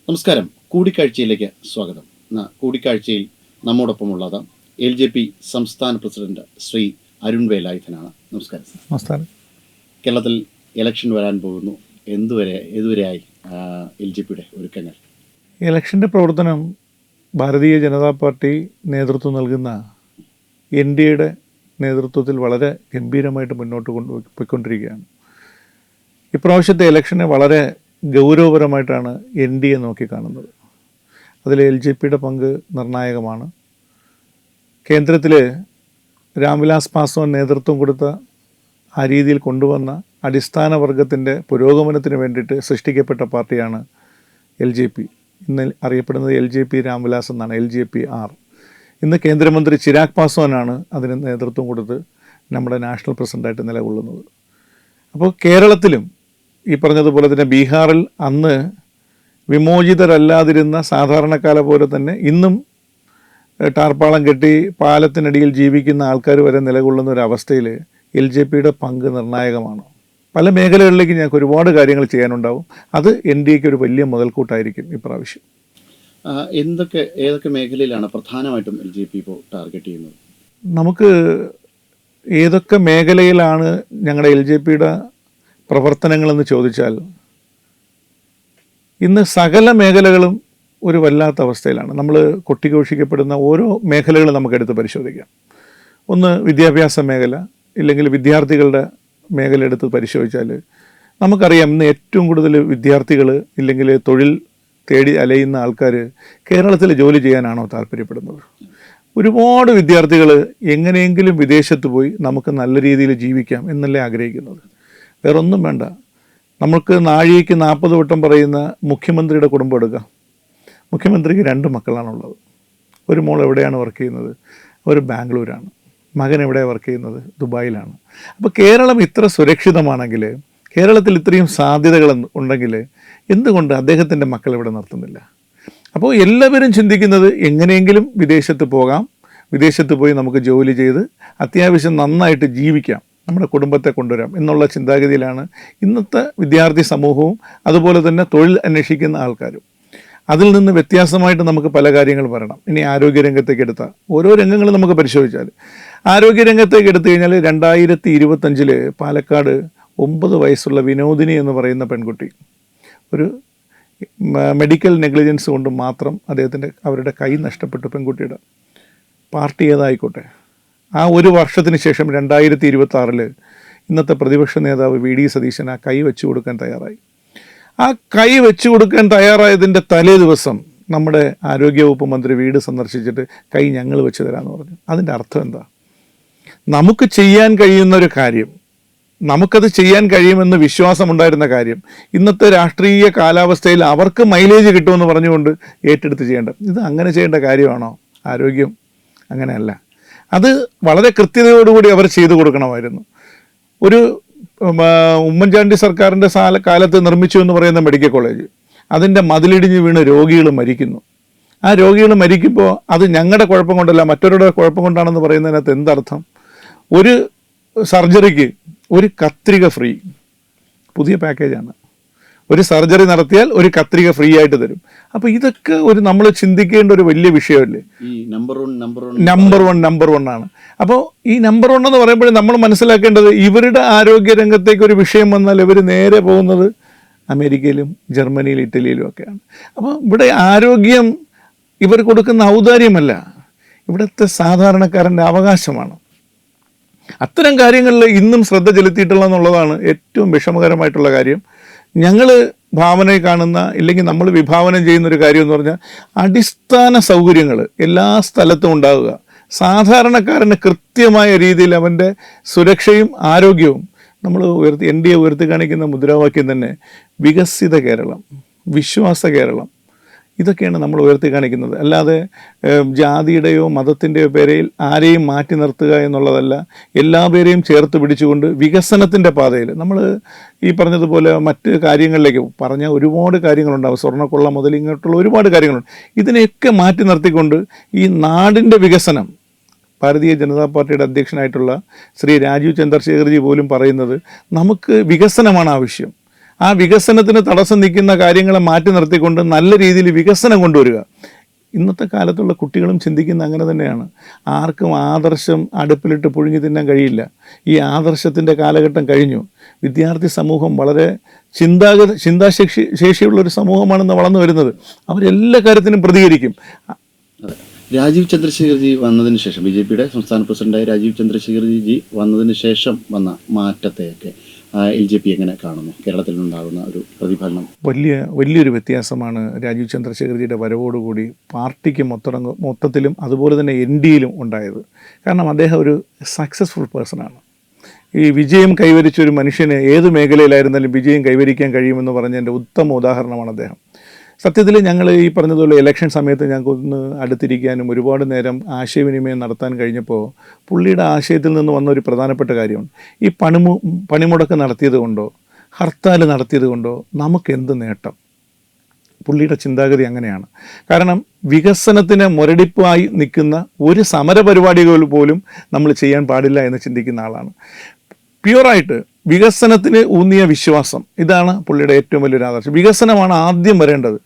നമസ്കാരം. കൂടിക്കാഴ്ചയിലേക്ക് സ്വാഗതം. കൂടിക്കാഴ്ചയിൽ നമ്മോടൊപ്പമുള്ളത് LJP സംസ്ഥാന പ്രസിഡന്റ് ശ്രീ അരുൺ വേലായുധനാണ്. നമസ്കാരം. നമസ്കാരം. കേരളത്തിൽ ഇലക്ഷൻ വരാൻ പോകുന്നു. ഏതുവരെയായി LJPയുടെ ഒരുക്കങ്ങൾ? ഇലക്ഷൻ്റെ പ്രവർത്തനം ഭാരതീയ ജനതാ പാർട്ടി നേതൃത്വം നൽകുന്ന NDAയുടെ നേതൃത്വത്തിൽ വളരെ ഗംഭീരമായിട്ട് മുന്നോട്ട് പോയിക്കൊണ്ടിരിക്കുകയാണ്. ഇപ്രാവശ്യത്തെ ഇലക്ഷനെ വളരെ ഗൗരവപരമായിട്ടാണ് NDA നോക്കിക്കാണുന്നത്. അതിൽ LJPയുടെ പങ്ക് നിർണായകമാണ്. കേന്ദ്രത്തിൽ രാംവിലാസ് പാസ്വാൻ നേതൃത്വം കൊടുത്ത ആ രീതിയിൽ കൊണ്ടുവന്ന അടിസ്ഥാന വർഗത്തിൻ്റെ പുരോഗമനത്തിന് വേണ്ടിയിട്ട് സൃഷ്ടിക്കപ്പെട്ട പാർട്ടിയാണ് LJP. ഇന്ന് അറിയപ്പെടുന്നത് LJP രാംവിലാസ് എന്നാണ്, LJP-R. ഇന്ന് കേന്ദ്രമന്ത്രി ചിരാഗ് പാസ്വാനാണ് അതിന് നേതൃത്വം കൊടുത്ത് നമ്മുടെ നാഷണൽ പ്രസിഡൻ്റായിട്ട് നിലകൊള്ളുന്നത്. അപ്പോൾ കേരളത്തിലും ഈ പറഞ്ഞതുപോലെ തന്നെ ബീഹാറിൽ അന്ന് വിമോചിതരല്ലാതിരുന്ന സാധാരണക്കാരെ പോലെ തന്നെ ഇന്നും ടാർപ്പാളം കെട്ടി പാലത്തിനടിയിൽ ജീവിക്കുന്ന ആൾക്കാർ വരെ നിലകൊള്ളുന്ന ഒരവസ്ഥയിൽ LJPയുടെ പങ്ക് നിർണായകമാണ്. പല മേഖലകളിലേക്ക് ഞങ്ങൾക്ക് ഒരുപാട് കാര്യങ്ങൾ ചെയ്യാനുണ്ടാവും. അത് NDAക്ക് ഒരു വലിയ മുതൽക്കൂട്ടായിരിക്കും ഇപ്രാവശ്യം. ഏതൊക്കെ മേഖലയിലാണ് പ്രധാനമായിട്ടും LJP ഇപ്പോൾ ടാർഗറ്റ് ചെയ്യുന്നത്? നമുക്ക് ഏതൊക്കെ മേഖലയിലാണ് ഞങ്ങളുടെ LJPയുടെ പ്രവർത്തനങ്ങളെന്ന് ചോദിച്ചാൽ ഇന്ന് സകല മേഖലകളും ഒരു വല്ലാത്ത അവസ്ഥയിലാണ്. നമ്മൾ കൊട്ടിഘോഷിക്കപ്പെടുന്ന ഓരോ മേഖലകളും നമുക്കെടുത്ത് പരിശോധിക്കാം. ഒന്ന് വിദ്യാഭ്യാസ മേഖല, ഇല്ലെങ്കിൽ വിദ്യാർത്ഥികളുടെ മേഖല എടുത്ത് പരിശോധിച്ചാൽ നമുക്കറിയാം ഇന്ന് ഏറ്റവും കൂടുതൽ വിദ്യാർത്ഥികൾ ഇല്ലെങ്കിൽ തൊഴിൽ തേടി അലയുന്ന ആൾക്കാർ കേരളത്തിൽ ജോലി ചെയ്യാനാണോ താല്പര്യപ്പെടുന്നത്? ഒരുപാട് വിദ്യാർത്ഥികൾ എങ്ങനെയെങ്കിലും വിദേശത്ത് പോയി നമുക്ക് നല്ല രീതിയിൽ ജീവിക്കാം എന്നല്ലേ ആഗ്രഹിക്കുന്നത്. വേറൊന്നും വേണ്ട. നമുക്ക് നാഴികയ്ക്ക് 40 വട്ടം പറയുന്ന മുഖ്യമന്ത്രിയുടെ കുടുംബം എടുക്കുക. മുഖ്യമന്ത്രിക്ക് 2 മക്കളാണുള്ളത്. ഒരു മോൾ എവിടെയാണ് വർക്ക് ചെയ്യുന്നത്? ഒരു ബാംഗ്ലൂരാണ്. മകൻ എവിടെയാണ് വർക്ക് ചെയ്യുന്നത്? ദുബായിലാണ്. അപ്പോൾ കേരളം ഇത്ര സുരക്ഷിതമാണെങ്കിൽ, കേരളത്തിൽ ഇത്രയും സാധ്യതകൾ ഉണ്ടെങ്കിൽ എന്തുകൊണ്ട് അദ്ദേഹത്തിൻ്റെ മക്കൾ ഇവിടെ നിർത്തുന്നില്ല? അപ്പോൾ എല്ലാവരും ചിന്തിക്കുന്നത് എങ്ങനെയെങ്കിലും വിദേശത്ത് പോകാം, വിദേശത്ത് പോയി നമുക്ക് ജോലി ചെയ്ത് അത്യാവശ്യം നന്നായിട്ട് ജീവിക്കാം, നമ്മുടെ കുടുംബത്തെ കൊണ്ടുവരാം എന്നുള്ള ചിന്താഗതിയിലാണ് ഇന്നത്തെ വിദ്യാർത്ഥി സമൂഹവും അതുപോലെ തന്നെ തൊഴിൽ അന്വേഷിക്കുന്ന ആൾക്കാരും. അതിൽ നിന്ന് വ്യത്യാസമായിട്ട് നമുക്ക് പല കാര്യങ്ങൾ പറയണം. ഇനി ആരോഗ്യരംഗത്തേക്ക് എടുത്താൽ ഓരോ രംഗങ്ങൾ നമുക്ക് പരിശോധിച്ചാൽ ആരോഗ്യരംഗത്തേക്ക് എടുത്തു കഴിഞ്ഞാൽ 2025 പാലക്കാട് 9 വയസ്സുള്ള വിനോദിനി എന്ന് പറയുന്ന പെൺകുട്ടി ഒരു മെഡിക്കൽ നെഗ്ലിജൻസ് കൊണ്ട് മാത്രം അവരുടെ കൈ നഷ്ടപ്പെട്ടു. പെൺകുട്ടിയുടെ പാർട്ടി ഏതായിക്കോട്ടെ, ആ ഒരു വർഷത്തിന് ശേഷം 2026 ഇന്നത്തെ പ്രതിപക്ഷ നേതാവ് VD സതീശൻ ആ കൈ വെച്ചു കൊടുക്കാൻ തയ്യാറായി. ആ കൈ വെച്ചു കൊടുക്കാൻ തയ്യാറായതിൻ്റെ തലേ ദിവസം നമ്മുടെ ആരോഗ്യവകുപ്പ് മന്ത്രി വീട് സന്ദർശിച്ചിട്ട് കൈ ഞങ്ങൾ വെച്ച് തരാമെന്ന് പറഞ്ഞു. അതിൻ്റെ അർത്ഥം എന്താ? നമുക്ക് ചെയ്യാൻ കഴിയുന്നൊരു കാര്യം, നമുക്കത് ചെയ്യാൻ കഴിയുമെന്ന് വിശ്വാസമുണ്ടായിരുന്ന കാര്യം ഇന്നത്തെ രാഷ്ട്രീയ കാലാവസ്ഥയിൽ അവർക്ക് മൈലേജ് കിട്ടുമെന്ന് പറഞ്ഞുകൊണ്ട് ഏറ്റെടുത്ത് ചെയ്യേണ്ടത്. ഇത് അങ്ങനെ ചെയ്യേണ്ട കാര്യമാണോ? ആരോഗ്യം അങ്ങനെയല്ല. അത് വളരെ കൃത്യതയോടുകൂടി അവർ ചെയ്തു കൊടുക്കണമായിരുന്നു. ഒരു ഉമ്മൻചാണ്ടി സർക്കാരിൻ്റെ കാലത്ത് നിർമ്മിച്ചു എന്ന് പറയുന്ന മെഡിക്കൽ കോളേജ്, അതിൻ്റെ മതിലിടിഞ്ഞ് വീണ് രോഗികൾ മരിക്കുന്നു. ആ രോഗികൾ മരിക്കുമ്പോൾ അത് ഞങ്ങളുടെ കുഴപ്പം കൊണ്ടല്ല മറ്റൊരുടെ കുഴപ്പം കൊണ്ടാണെന്ന് പറയുന്നതിനകത്ത് എന്തർത്ഥം? ഒരു സർജറിക്ക് ഒരു കത്രിക ഫ്രീ. പുതിയ പാക്കേജാണ്. ഒരു സർജറി നടത്തിയാൽ ഒരു കത്രിക ഫ്രീ ആയിട്ട് തരും. അപ്പോൾ ഇതൊക്കെ നമ്മൾ ചിന്തിക്കേണ്ട ഒരു വലിയ വിഷയമല്ലേ? ഈ നമ്പർ വൺ ആണ്. അപ്പോൾ ഈ നമ്പർ 1 എന്ന് പറയുമ്പോൾ നമ്മൾ മനസ്സിലാക്കേണ്ടത് ഇവരുടെ ആരോഗ്യ രംഗത്തേക്ക് ഒരു വിഷയം വന്നാൽ ഇവർ നേരെ പോകുന്നത് അമേരിക്കയിലും ജർമ്മനിയിലും ഇറ്റലിയിലും ഒക്കെയാണ്. അപ്പോൾ ഇവിടെ ആരോഗ്യം ഇവർ കൊടുക്കുന്ന ഔദാര്യമല്ല, ഇവിടുത്തെ സാധാരണക്കാരൻ്റെ അവകാശമാണ്. അത്തരം കാര്യങ്ങളിൽ ഇന്നും ശ്രദ്ധ ചെലുത്തിയിട്ടുള്ളതെന്നുള്ളതാണ് ഏറ്റവും വിഷമകരമായിട്ടുള്ള കാര്യം. ഞങ്ങൾ ഭാവനയിൽ കാണുന്ന ഇല്ലെങ്കിൽ നമ്മൾ വിഭാവനം ചെയ്യുന്നൊരു കാര്യം എന്ന് പറഞ്ഞാൽ അടിസ്ഥാന സൗകര്യങ്ങൾ എല്ലാ സ്ഥലത്തും ഉണ്ടാവുക, സാധാരണക്കാരന് കൃത്യമായ രീതിയിൽ അവൻ്റെ സുരക്ഷയും ആരോഗ്യവും. നമ്മൾ NDA ഉയർത്തി കാണിക്കുന്ന മുദ്രാവാക്യം തന്നെ വികസിത കേരളം, വിശ്വാസ കേരളം, ഇതൊക്കെയാണ് നമ്മൾ ഉയർത്തി കാണിക്കുന്നത്. അല്ലാതെ ജാതിയുടെയോ മതത്തിൻ്റെയോ പേരിൽ ആരെയും മാറ്റി നിർത്തുക എന്നുള്ളതല്ല. എല്ലാ പേരെയും ചേർത്ത് പിടിച്ചുകൊണ്ട് വികസനത്തിൻ്റെ പാതയിൽ നമ്മൾ ഈ പറഞ്ഞതുപോലെ മറ്റ് കാര്യങ്ങളിലേക്ക് പറഞ്ഞ ഒരുപാട് കാര്യങ്ങളുണ്ടാവും. സ്വർണ്ണക്കൊള്ള മുതൽ ഇങ്ങോട്ടുള്ള ഒരുപാട് കാര്യങ്ങളുണ്ട്. ഇതിനെയൊക്കെ മാറ്റി നിർത്തിക്കൊണ്ട് ഈ നാടിൻ്റെ വികസനം, ഭാരതീയ ജനതാ പാർട്ടിയുടെ അധ്യക്ഷനായിട്ടുള്ള ശ്രീ രാജീവ് ചന്ദ്രശേഖർജി പോലും പറയുന്നത് നമുക്ക് വികസനമാണ് ആവശ്യം. ആ വികസനത്തിന് തടസ്സം നിൽക്കുന്ന കാര്യങ്ങളെ മാറ്റി നിർത്തിക്കൊണ്ട് നല്ല രീതിയിൽ വികസനം കൊണ്ടുവരിക. ഇന്നത്തെ കാലത്തുള്ള കുട്ടികളും ചിന്തിക്കുന്ന അങ്ങനെ തന്നെയാണ്. ആർക്കും ആദർശം അടുപ്പിലിട്ട് പുഴുങ്ങി തിന്നാൻ കഴിയില്ല. ഈ ആദർശത്തിൻ്റെ കാലഘട്ടം കഴിഞ്ഞു. വിദ്യാർത്ഥി സമൂഹം വളരെ ചിന്താശേഷിയുള്ളൊരു സമൂഹമാണെന്ന് വളർന്നു വരുന്നത്. അവരെല്ലാ കാര്യത്തിനും പ്രതികരിക്കും. രാജീവ് ചന്ദ്രശേഖർജി വന്നതിന് ശേഷം, ബി ജെ പിയുടെ സംസ്ഥാന പ്രസിഡന്റായ രാജീവ് ചന്ദ്രശേഖർജി വന്നതിന് ശേഷം വന്ന മാറ്റത്തെയൊക്കെ LJP എങ്ങനെ കാണുന്നു? കേരളത്തിൽ നിന്നുണ്ടാകുന്ന ഒരു പ്രതിഫലനം വലിയൊരു വ്യത്യാസമാണ് രാജീവ് ചന്ദ്രശേഖർജിയുടെ വരവോടുകൂടി പാർട്ടിക്ക് മൊത്തത്തിലും അതുപോലെ തന്നെ NDAയിലും ഉണ്ടായത്. കാരണം അദ്ദേഹം ഒരു സക്സസ്ഫുൾ പേഴ്സണാണ്. ഈ വിജയം കൈവരിച്ച ഒരു മനുഷ്യന് ഏത് മേഖലയിലായിരുന്നാലും വിജയം കൈവരിക്കാൻ കഴിയുമെന്ന് പറഞ്ഞതിൻ്റെ ഉത്തമ ഉദാഹരണമാണ് അദ്ദേഹം. സത്യത്തിൽ ഞങ്ങൾ ഈ പറഞ്ഞതുപോലെ ഇലക്ഷൻ സമയത്ത് ഞങ്ങൾക്കൊന്ന് അടുത്തിരിക്കാനും ഒരുപാട് നേരം ആശയവിനിമയം നടത്താൻ കഴിഞ്ഞപ്പോൾ പുള്ളിയുടെ ആശയത്തിൽ നിന്ന് വന്ന ഒരു പ്രധാനപ്പെട്ട കാര്യമാണ് ഈ പണിമുടക്ക് നടത്തിയത് കൊണ്ടോ ഹർത്താൽ നടത്തിയത് കൊണ്ടോ നമുക്കെന്ത് നേട്ടം? പുള്ളിയുടെ ചിന്താഗതി അങ്ങനെയാണ്. കാരണം വികസനത്തിന് മുരടിപ്പായി നിൽക്കുന്ന ഒരു സമരപരിപാടികൾ പോലും നമ്മൾ ചെയ്യാൻ പാടില്ല എന്ന് ചിന്തിക്കുന്ന ആളാണ്. പ്യുവറായിട്ട് വികസനത്തിന് ഊന്നിയ വിശ്വാസം, ഇതാണ് പുള്ളിയുടെ ഏറ്റവും വലിയൊരു ആദർശം. വികസനമാണ് ആദ്യം വരേണ്ടത്.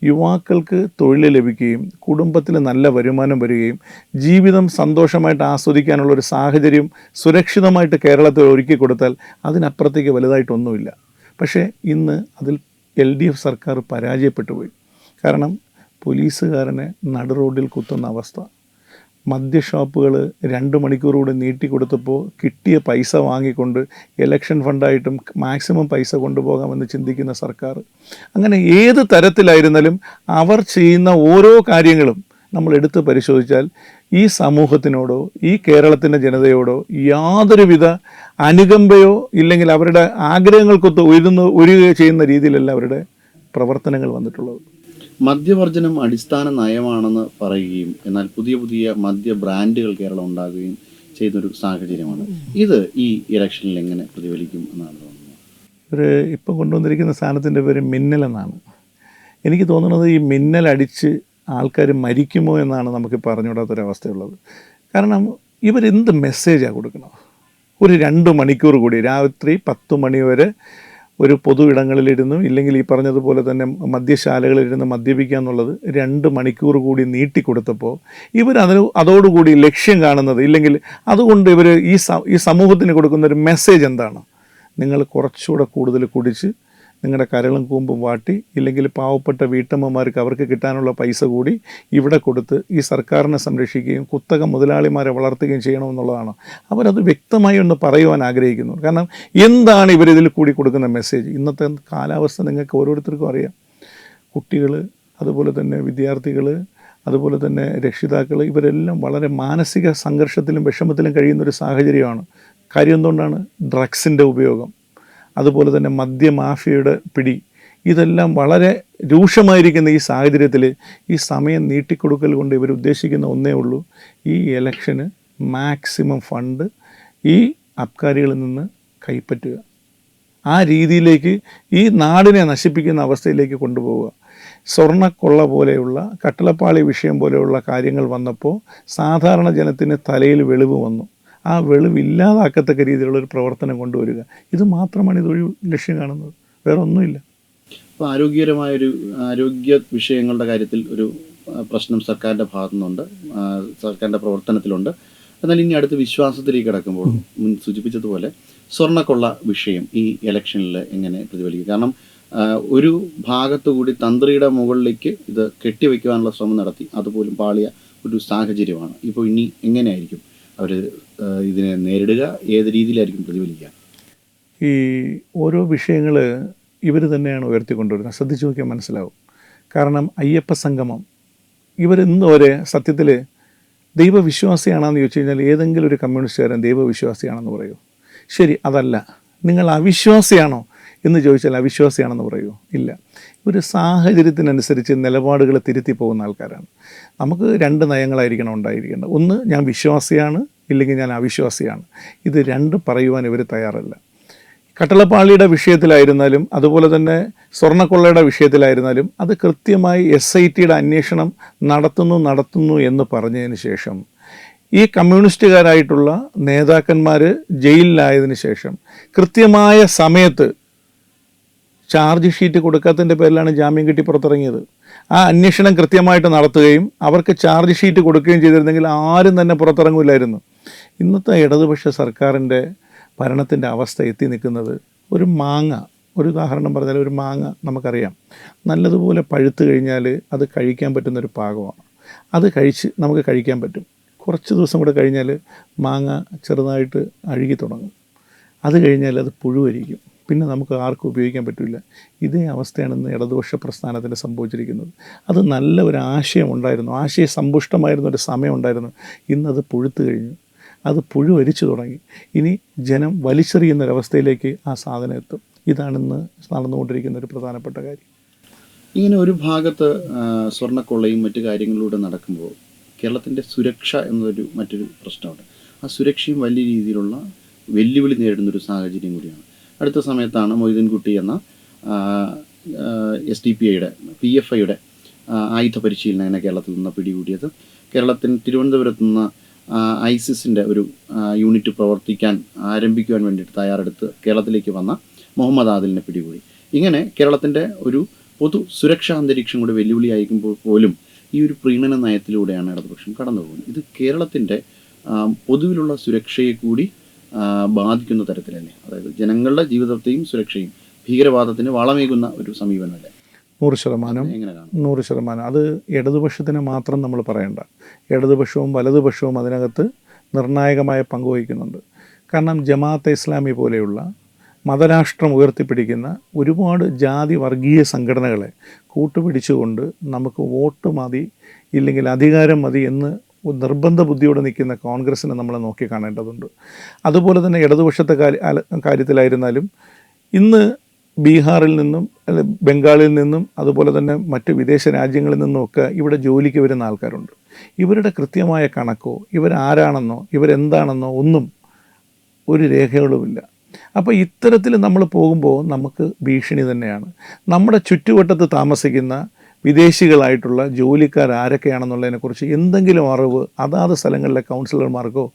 യുവാക്കൾക്ക് തൊഴിൽ ലഭിക്കുകയും കുടുംബത്തിൽ നല്ല വരുമാനം വരികയും ജീവിതം സന്തോഷമായിട്ട് ആസ്വദിക്കാനുള്ളൊരു സാഹചര്യം സുരക്ഷിതമായിട്ട് കേരളത്തിൽ ഒരുക്കി കൊടുത്താൽ അതിനപ്പുറത്തേക്ക് വലുതായിട്ടൊന്നുമില്ല. പക്ഷേ ഇന്ന് അതിൽ LDF സർക്കാർ പരാജയപ്പെട്ടു പോയി. കാരണം പോലീസുകാരനെ നടു റോഡിൽ കുത്തുന്ന അവസ്ഥ, മദ്യഷോപ്പുകൾ 2 മണിക്കൂർ കൂടെ നീട്ടിക്കൊടുത്തപ്പോൾ കിട്ടിയ പൈസ വാങ്ങിക്കൊണ്ട് ഇലക്ഷൻ ഫണ്ടായിട്ടും മാക്സിമം പൈസ കൊണ്ടുപോകാമെന്ന് ചിന്തിക്കുന്ന സർക്കാർ. അങ്ങനെ ഏത് തരത്തിലായിരുന്നാലും അവർ ചെയ്യുന്ന ഓരോ കാര്യങ്ങളും നമ്മൾ എടുത്ത് പരിശോധിച്ചാൽ ഈ സമൂഹത്തിനോടോ ഈ കേരളത്തിൻ്റെ ജനതയോടോ യാതൊരുവിധ അനുകമ്പയോ ഇല്ലെങ്കിൽ അവരുടെ ആഗ്രഹങ്ങൾക്കൊത്ത് ഉയരുകയോ ചെയ്യുന്ന രീതിയിലല്ല അവരുടെ പ്രവർത്തനങ്ങൾ വന്നിട്ടുള്ളത്. മദ്യവർജനം അടിസ്ഥാന നയമാണെന്ന് പറയുകയും എന്നാൽ പുതിയ പുതിയ മദ്യ ബ്രാൻഡുകൾ കേരളം ഉണ്ടാകുകയും ചെയ്യുന്നൊരു സാഹചര്യമാണ്. ഇത് ഈ ഇലക്ഷനിൽ എങ്ങനെ പ്രതിഫലിക്കും എന്നാണ് തോന്നുന്നത്? ഇപ്പം കൊണ്ടുവന്നിരിക്കുന്ന സാധനത്തിൻ്റെ പേര് മിന്നൽ എന്നാണ്. എനിക്ക് തോന്നുന്നത് ഈ മിന്നലടിച്ച് ആൾക്കാർ മരിക്കുമോ എന്നാണ് നമുക്ക് പറഞ്ഞുകൂടാത്തൊരവസ്ഥയുള്ളത്. കാരണം ഇവരെന്ത് മെസ്സേജാണ് കൊടുക്കുന്നത്? ഒരു 2 മണിക്കൂർ കൂടി രാത്രി 10 മണി വരെ ഒരു പൊതു ഇടങ്ങളിലിരുന്നു ഇല്ലെങ്കിൽ ഈ പറഞ്ഞതുപോലെ തന്നെ മദ്യശാലകളിലിരുന്ന് മദ്യപിക്കുക എന്നുള്ളത് 2 മണിക്കൂർ കൂടി നീട്ടിക്കൊടുത്തപ്പോൾ അതോടുകൂടി ലക്ഷ്യം കാണുന്നത് ഇല്ലെങ്കിൽ അതുകൊണ്ട് ഇവർ ഈ സമൂഹത്തിന് കൊടുക്കുന്ന ഒരു മെസ്സേജ് എന്താണ്? നിങ്ങൾ കുറച്ചുകൂടെ കൂടുതൽ കുടിച്ച് നിങ്ങളുടെ കരളും കൂമ്പും വാട്ടി ഇല്ലെങ്കിൽ പാവപ്പെട്ട വീട്ടമ്മമാർക്ക് അവർക്ക് കിട്ടാനുള്ള പൈസ കൂടി ഇവിടെ കൊടുത്ത് ഈ സർക്കാരിനെ സംരക്ഷിക്കുകയും കുത്തക മുതലാളിമാരെ വളർത്തുകയും ചെയ്യണമെന്നുള്ളതാണ്. അവരത് വ്യക്തമായി ഒന്ന് പറയുവാൻ ആഗ്രഹിക്കുന്നു. കാരണം എന്താണ് ഇവരിതിൽ കൂടി കൊടുക്കുന്ന മെസ്സേജ്? ഇന്നത്തെ കാലാവസ്ഥ നിങ്ങൾക്ക് ഓരോരുത്തർക്കും അറിയാം. കുട്ടികൾ, അതുപോലെ തന്നെ വിദ്യാർത്ഥികൾ, അതുപോലെ തന്നെ രക്ഷിതാക്കൾ, ഇവരെല്ലാം വളരെ മാനസിക സംഘർഷത്തിലും വിഷമത്തിലും കഴിയുന്നൊരു സാഹചര്യമാണ്. കാര്യം എന്തുകൊണ്ടാണ്? ഡ്രഗ്സിൻ്റെ ഉപയോഗം, അതുപോലെ തന്നെ മദ്യമാഫിയയുടെ പിടി, ഇതെല്ലാം വളരെ രൂക്ഷമായിരിക്കുന്ന ഈ സാഹചര്യത്തിൽ ഈ സമയം നീട്ടിക്കൊടുക്കൽ കൊണ്ട് ഇവർ ഉദ്ദേശിക്കുന്ന ഒന്നേ ഉള്ളൂ, ഈ ഇലക്ഷന് മാക്സിമം ഫണ്ട് ഈ അബ്കാരികളിൽ നിന്ന് കൈപ്പറ്റുക, ആ രീതിയിലേക്ക് ഈ നാടിനെ നശിപ്പിക്കുന്ന അവസ്ഥയിലേക്ക് കൊണ്ടുപോവുക. സ്വർണ്ണക്കൊള്ള പോലെയുള്ള കട്ടളപ്പാളി വിഷയം പോലെയുള്ള കാര്യങ്ങൾ വന്നപ്പോൾ സാധാരണ ജനത്തിന് തലയിൽ വെളിവ് വന്നു. ആ വെളിവില്ലാതാക്കത്തക്ക രീതിയിലുള്ള ഒരു പ്രവർത്തനം കൊണ്ടുവരിക, ഇത് മാത്രമാണ് ഇതൊരു ലക്ഷ്യം കാണുന്നത്, വേറെ ഒന്നുമില്ല. അപ്പോൾ ആരോഗ്യ വിഷയങ്ങളുടെ കാര്യത്തിൽ ഒരു പ്രശ്നം സർക്കാരിൻ്റെ ഭാഗത്തു നിന്നുണ്ട്, സർക്കാരിൻ്റെ പ്രവർത്തനത്തിലുണ്ട്. എന്നാൽ ഇനി അടുത്ത് വിശ്വാസത്തിലേക്ക് കിടക്കുമ്പോൾ മുൻ സൂചിപ്പിച്ചതുപോലെ സ്വർണ്ണക്കൊള്ള വിഷയം ഈ ഇലക്ഷനിൽ എങ്ങനെ പ്രതിഫലിക്കും? കാരണം ഒരു ഭാഗത്തുകൂടി തന്ത്രിയുടെ മുകളിലേക്ക് ഇത് കെട്ടിവെക്കുവാനുള്ള ശ്രമം നടത്തി, അതുപോലും പാളിയ ഒരു സാഹചര്യമാണ്. ഇപ്പോൾ ഇനി എങ്ങനെയായിരിക്കും അവർ ഇതിനെ നേരിടുക? ഏത് രീതിയിലായിരിക്കും പ്രതിഫലിക്കുക? ഈ ഓരോ വിഷയങ്ങൾ ഇവർ തന്നെയാണ് ഉയർത്തിക്കൊണ്ടുവരുന്നത്. ശ്രദ്ധിച്ചു നോക്കിയാൽ മനസ്സിലാവും. കാരണം അയ്യപ്പ സംഗമം, ഇവരിന്ന് വരെ സത്യത്തിൽ ദൈവവിശ്വാസിയാണെന്ന് ചോദിച്ചു കഴിഞ്ഞാൽ ഏതെങ്കിലും ഒരു കമ്മ്യൂണിസ്റ്റുകാരൻ ദൈവവിശ്വാസിയാണെന്ന് പറയൂ? ശരി, അതല്ല. നിങ്ങൾ അവിശ്വാസിയാണോ എന്ന് ചോദിച്ചാൽ അവിശ്വാസിയാണെന്ന് പറയൂ? ഇല്ല. ഒരു സാഹചര്യത്തിനനുസരിച്ച് നിലപാടുകൾ തിരുത്തി പോകുന്ന ആൾക്കാരാണ്. നമുക്ക് 2 നയങ്ങളായിരിക്കണം ഉണ്ടായിരിക്കേണ്ടത്. ഒന്ന്, ഞാൻ വിശ്വാസിയാണ്, ഇല്ലെങ്കിൽ ഞാൻ അവിശ്വാസിയാണ്. ഇത് 2 പറയുവാൻ ഇവർ തയ്യാറല്ല. കട്ടളപ്പാളിയുടെ വിഷയത്തിലായിരുന്നാലും അതുപോലെ തന്നെ സ്വർണ്ണക്കൊള്ളയുടെ വിഷയത്തിലായിരുന്നാലും അത് കൃത്യമായി SITയുടെ അന്വേഷണം നടത്തുന്നു എന്ന് പറഞ്ഞതിന് ശേഷം ഈ കമ്മ്യൂണിസ്റ്റുകാരായിട്ടുള്ള നേതാക്കന്മാർ ജയിലിലായതിനു ശേഷം കൃത്യമായ സമയത്ത് ചാർജ് ഷീറ്റ് കൊടുക്കാത്തതിൻ്റെ പേരിലാണ് ജാമ്യം കിട്ടി പുറത്തിറങ്ങിയത്. ആ അന്വേഷണം കൃത്യമായിട്ട് നടത്തുകയും അവർക്ക് ചാർജ് ഷീറ്റ് കൊടുക്കുകയും ചെയ്തിരുന്നെങ്കിൽ ആരും തന്നെ പുറത്തിറങ്ങില്ലായിരുന്നു. ഇന്നത്തെ ഇടതുപക്ഷ സർക്കാരിൻ്റെ ഭരണത്തിൻ്റെ അവസ്ഥ എത്തി നിൽക്കുന്നത്, ഒരു മാങ്ങ, ഒരു ഉദാഹരണം പറഞ്ഞാൽ ഒരു മാങ്ങ നമുക്കറിയാം, നല്ലതുപോലെ പഴുത്ത് കഴിഞ്ഞാൽ അത് കഴിക്കാൻ പറ്റുന്നൊരു പാകമാണ്. അത് നമുക്ക് കഴിക്കാൻ പറ്റും. കുറച്ച് ദിവസം കൂടെ കഴിഞ്ഞാൽ മാങ്ങ ചെറുതായിട്ട് അഴുകി തുടങ്ങും. അത് കഴിഞ്ഞാൽ അത് പുഴുവരിക്കും, പിന്നെ നമുക്ക് ആർക്കും ഉപയോഗിക്കാൻ പറ്റില്ല. ഇതേ അവസ്ഥയാണ് ഇന്ന് ഇടതുപക്ഷ പ്രസ്ഥാനത്തിന് സംഭവിച്ചിരിക്കുന്നത്. അത് നല്ല ഒരു ആശയം ഉണ്ടായിരുന്നു, ആശയ സമ്പുഷ്ടമായിരുന്ന ഒരു സമയം ഉണ്ടായിരുന്നു. ഇന്നത് പുഴുത്ത് കഴിഞ്ഞു, അത് പുഴുവരിച്ചു തുടങ്ങി. ഇനി ജനം വലിച്ചെറിയുന്നൊരവസ്ഥയിലേക്ക് ആ സാധനം എത്തും. ഇതാണിന്ന് നടന്നുകൊണ്ടിരിക്കുന്ന ഒരു പ്രധാനപ്പെട്ട കാര്യം. ഇങ്ങനെ ഒരു ഭാഗത്ത് സ്വർണ്ണക്കൊള്ളയും മറ്റു കാര്യങ്ങളിലൂടെ നടക്കുമ്പോൾ കേരളത്തിൻ്റെ സുരക്ഷ എന്നതൊരു മറ്റൊരു പ്രശ്നമുണ്ട്. ആ സുരക്ഷയും വലിയ രീതിയിലുള്ള വെല്ലുവിളി നേരിടുന്നൊരു സാഹചര്യം കൂടിയാണ്. അടുത്ത സമയത്താണ് മൊയ്തീൻകുട്ടി എന്ന SDPIയുടെ PFIയുടെ ആയുധ പരിശീലനം കേരളത്തിൽ നിന്ന് പിടികൂടിയത്. തിരുവനന്തപുരത്ത് നിന്ന് ISISൻ്റെ ഒരു യൂണിറ്റ് പ്രവർത്തിക്കാൻ ആരംഭിക്കുവാൻ വേണ്ടിയിട്ട് തയ്യാറെടുത്ത് കേരളത്തിലേക്ക് വന്ന മുഹമ്മദ് ആദിലിനെ പിടികൂടി. ഇങ്ങനെ കേരളത്തിൻ്റെ ഒരു പൊതു സുരക്ഷാ അന്തരീക്ഷം കൂടി വെല്ലുവിളിയായിരിക്കുമ്പോൾ പോലും ഈ ഒരു പ്രീണന നയത്തിലൂടെയാണ് ഇടതുപക്ഷം കടന്നു പോകുന്നത്. ഇത് കേരളത്തിൻ്റെ പൊതുവിലുള്ള സുരക്ഷയെ കൂടി ബാധിക്കുന്ന തരത്തിലല്ലേ? അതായത് ജനങ്ങളുടെ ജീവിതത്തെയും സുരക്ഷയും ഭീകരവാദത്തിന് വളമേകുന്ന ഒരു സമീപനമല്ലേ? 100%. അത് ഇടതുപക്ഷത്തിന് മാത്രം നമ്മൾ പറയേണ്ട. ഇടതുപക്ഷവും വലതുപക്ഷവും അതിനകത്ത് നിർണായകമായ പങ്കുവഹിക്കുന്നുണ്ട്. കാരണം ജമാഅത്തെ ഇസ്ലാമി പോലെയുള്ള മതരാഷ്ട്രം ഉയർത്തിപ്പിടിക്കുന്ന ഒരുപാട് ജാതി വർഗീയ സംഘടനകളെ കൂട്ടുപിടിച്ചുകൊണ്ട് നമുക്ക് വോട്ട് മതി, ഇല്ലെങ്കിൽ അധികാരം മതി എന്ന് നിർബന്ധ ബുദ്ധിയോടെ നിൽക്കുന്ന കോൺഗ്രസ്സിനെ നമ്മൾ നോക്കി കാണേണ്ടതുണ്ട്. അതുപോലെ തന്നെ ഇടതുപക്ഷത്തെ കാര്യത്തിലായിരുന്നാലും ഇന്ന് ബീഹാറിൽ നിന്നും ബംഗാളിൽ നിന്നും അതുപോലെ തന്നെ മറ്റ് വിദേശ രാജ്യങ്ങളിൽ നിന്നുമൊക്കെ ഇവിടെ ജോലിക്ക് വരുന്ന ആൾക്കാരുണ്ട്. ഇവരുടെ കൃത്യമായ കണക്കോ ഇവരാരാണെന്നോ ഇവരെന്താണെന്നോ ഒന്നും ഒരു രേഖകളുമില്ല. അപ്പോൾ ഇത്തരത്തിൽ നമ്മൾ പോകുമ്പോൾ നമുക്ക് ഭീഷണി തന്നെയാണ്. നമ്മുടെ ചുറ്റുവട്ടത്ത് താമസിക്കുന്ന വിദേശികളായിട്ടുള്ള ജോലിക്കാർ ആരൊക്കെയാണെന്നുള്ളതിനെക്കുറിച്ച് എന്തെങ്കിലും അറിവ് അതാത് സ്ഥലങ്ങളിലെ കൗൺസിലർമാർക്കോ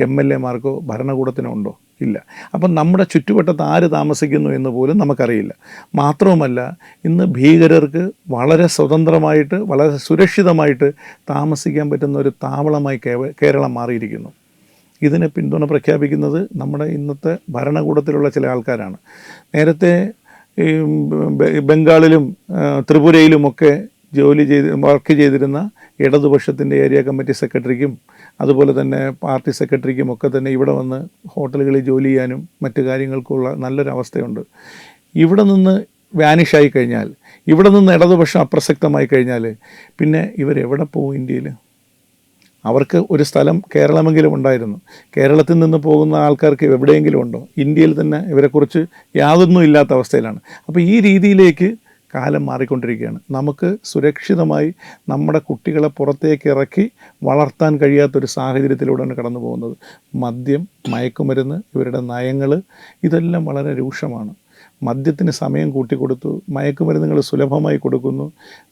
MLAമാർക്കോ ഭരണകൂടത്തിനോ ഉണ്ടോ? ഇല്ല. അപ്പം നമ്മുടെ ചുറ്റുവട്ടത്ത് ആര് താമസിക്കുന്നു എന്ന് പോലും നമുക്കറിയില്ല. മാത്രവുമല്ല, ഇന്ന് ഭീകരർക്ക് വളരെ സ്വതന്ത്രമായിട്ട് വളരെ സുരക്ഷിതമായിട്ട് താമസിക്കാൻ പറ്റുന്ന ഒരു താവളമായി കേരളം മാറിയിരിക്കുന്നു. ഇതിനെ പിന്തുണ പ്രഖ്യാപിക്കുന്നത് നമ്മുടെ ഇന്നത്തെ ഭരണകൂടത്തിലുള്ള ചില ആൾക്കാരാണ്. നേരത്തെ ബംഗാളിലും ത്രിപുരയിലുമൊക്കെ വർക്ക് ചെയ്തിരുന്ന ഇടതുപക്ഷത്തിൻ്റെ ഏരിയ കമ്മിറ്റി സെക്രട്ടറിക്കും അതുപോലെ തന്നെ പാർട്ടി സെക്രട്ടറിക്കും ഒക്കെ തന്നെ ഇവിടെ വന്ന് ഹോട്ടലുകളിൽ ജോലി ചെയ്യാനും മറ്റു കാര്യങ്ങൾക്കുള്ള നല്ലൊരവസ്ഥയുണ്ട്. ഇവിടെ നിന്ന് വാനിഷായി കഴിഞ്ഞാൽ, ഇവിടെ നിന്ന് ഇടതുപക്ഷം അപ്രസക്തമായി കഴിഞ്ഞാൽ പിന്നെ ഇവരെവിടെ പോകും? ഇന്ത്യയിൽ അവർക്ക് ഒരു സ്ഥലം കേരളമെങ്കിലും ഉണ്ടായിരുന്നു. കേരളത്തിൽ നിന്ന് പോകുന്ന ആൾക്കാർക്ക് എവിടെയെങ്കിലും ഉണ്ടോ? ഇന്ത്യയിൽ തന്നെ ഇവരെക്കുറിച്ച് യാതൊന്നും ഇല്ലാത്ത അവസ്ഥയിലാണ്. അപ്പോൾ ഈ രീതിയിലേക്ക് കാലം മാറിക്കൊണ്ടിരിക്കുകയാണ്. നമുക്ക് സുരക്ഷിതമായി നമ്മുടെ കുട്ടികളെ പുറത്തേക്ക് ഇറക്കി വളർത്താൻ കഴിയാത്തൊരു സാഹചര്യത്തിലൂടെയാണ് കടന്നു പോകുന്നത്. മദ്യം, മയക്കുമരുന്ന്, ഇവരുടെ നയങ്ങൾ ഇതെല്ലാം വളരെ രൂക്ഷമാണ്. മദ്യത്തിന് സമയം കൂട്ടിക്കൊടുത്തു, മയക്കുമരുന്നുകൾ സുലഭമായി കൊടുക്കുന്നു.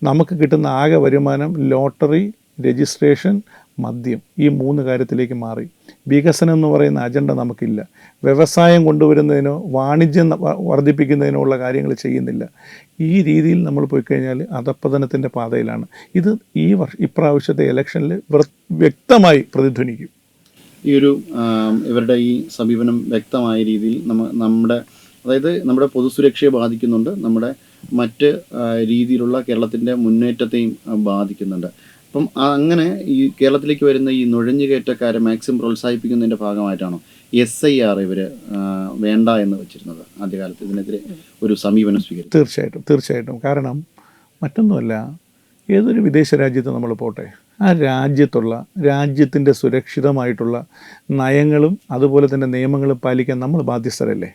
നമുക്ക് കിട്ടുന്ന ആകെ വരുമാനം ലോട്ടറി, രജിസ്ട്രേഷൻ, മദ്യം, ഈ 3 കാര്യത്തിലേക്ക് മാറി. വികസനം എന്ന് പറയുന്ന അജണ്ട നമുക്കില്ല. വ്യവസായം കൊണ്ടുവരുന്നതിനോ വാണിജ്യം വർദ്ധിപ്പിക്കുന്നതിനോ ഉള്ള കാര്യങ്ങൾ ചെയ്യുന്നില്ല. ഈ രീതിയിൽ നമ്മൾ പോയി കഴിഞ്ഞാൽ അധപ്പതനത്തിൻ്റെ പാതയിലാണ്. ഇത് ഇപ്രാവശ്യത്തെ ഇലക്ഷനിൽ വ്യക്തമായി പ്രതിധ്വനിക്കും. ഈ ഒരു ഇവരുടെ ഈ സമീപനം വ്യക്തമായ രീതിയിൽ നമ്മുടെ പൊതുസുരക്ഷയെ ബാധിക്കുന്നുണ്ട്, നമ്മുടെ മറ്റ് രീതിയിലുള്ള കേരളത്തിൻ്റെ മുന്നേറ്റത്തെയും ബാധിക്കുന്നുണ്ട്. അപ്പം അങ്ങനെ ഈ കേരളത്തിലേക്ക് വരുന്ന ഈ നുഴഞ്ഞുകയറ്റക്കാരെ മാക്സിമം പ്രോത്സാഹിപ്പിക്കുന്നതിൻ്റെ ഭാഗമായിട്ടാണോ SIR ഇവർ വേണ്ട എന്ന് വെച്ചിരുന്നത്? ആദ്യകാലത്ത് ഇതിനെതിരെ ഒരു സമീപനം സ്വീകരിച്ചു. തീർച്ചയായിട്ടും. കാരണം മറ്റൊന്നുമല്ല, ഏതൊരു വിദേശ രാജ്യത്ത് നമ്മൾ പോട്ടെ, ആ രാജ്യത്തിൻ്റെ സുരക്ഷിതമായിട്ടുള്ള നയങ്ങളും അതുപോലെ തന്നെ നിയമങ്ങളും പാലിക്കാൻ നമ്മൾ ബാധ്യസ്ഥരല്ലേ?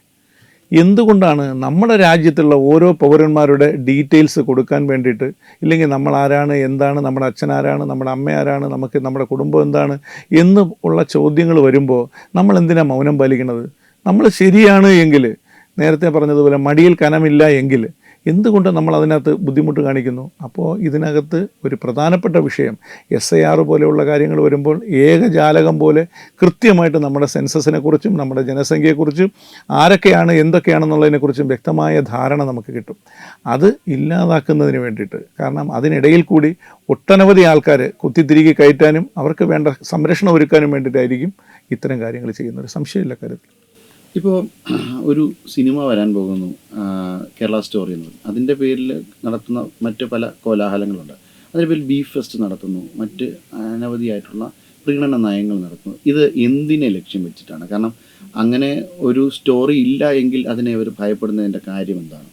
എന്തുകൊണ്ടാണ് നമ്മുടെ രാജ്യത്തുള്ള ഓരോ പൗരന്മാരുടെ ഡീറ്റെയിൽസ് കൊടുക്കാൻ വേണ്ടിയിട്ട്, ഇല്ലെങ്കിൽ നമ്മൾ ആരാണ്, എന്താണ്, നമ്മുടെ അച്ഛൻ ആരാണ്, നമ്മുടെ അമ്മ ആരാണ്, നമ്മുടെ കുടുംബം എന്താണ് എന്ന് ഉള്ള ചോദ്യങ്ങൾ വരുമ്പോൾ നമ്മൾ എന്തിനാണ് മൗനം പാലിക്കുന്നത്? നമ്മൾ ശരിയാണ് എങ്കിൽ, നേരത്തെ പറഞ്ഞതുപോലെ മടിയിൽ കനമില്ല എങ്കിൽ എന്തുകൊണ്ട് നമ്മൾ അതിനകത്ത് ബുദ്ധിമുട്ട് കാണിക്കുന്നു? അപ്പോൾ ഇതിനകത്ത് ഒരു പ്രധാനപ്പെട്ട വിഷയം SIR പോലെയുള്ള കാര്യങ്ങൾ വരുമ്പോൾ ഏകജാലകം പോലെ കൃത്യമായിട്ട് നമ്മുടെ സെൻസസിനെക്കുറിച്ചും നമ്മുടെ ജനസംഖ്യയെക്കുറിച്ചും ആരൊക്കെയാണ് എന്തൊക്കെയാണെന്നുള്ളതിനെക്കുറിച്ചും വ്യക്തമായ ധാരണ നമുക്ക് കിട്ടും. അത് ഇല്ലാതാക്കുന്നതിന് വേണ്ടിയിട്ട്, കാരണം അതിനിടയിൽ കൂടി ഒട്ടനവധി ആൾക്കാർ കുത്തിത്തിരികെ കയറ്റാനും അവർക്ക് വേണ്ട സംരക്ഷണം ഒരുക്കാനും വേണ്ടിയിട്ടായിരിക്കും ഇത്തരം കാര്യങ്ങൾ ചെയ്യുന്നത്. സംശയമില്ല കാര്യത്തിൽ. ഇപ്പോൾ ഒരു സിനിമ വരാൻ പോകുന്നു, കേരള സ്റ്റോറി എന്ന് പറയും. അതിൻ്റെ പേരിൽ നടത്തുന്ന മറ്റ് പല കോലാഹലങ്ങളുണ്ട്. അതിൻ്റെ പേരിൽ ബീഫ് ഫെസ്റ്റ് നടത്തുന്നു, മറ്റ് അനവധിയായിട്ടുള്ള പ്രീണന നയങ്ങൾ നടത്തുന്നു. ഇത് എന്തിനെ ലക്ഷ്യം വെച്ചിട്ടാണ്? കാരണം അങ്ങനെ ഒരു സ്റ്റോറി ഇല്ല എങ്കിൽ അതിനെ അവർ ഭയപ്പെടുന്നതിൻ്റെ കാര്യം എന്താണ്?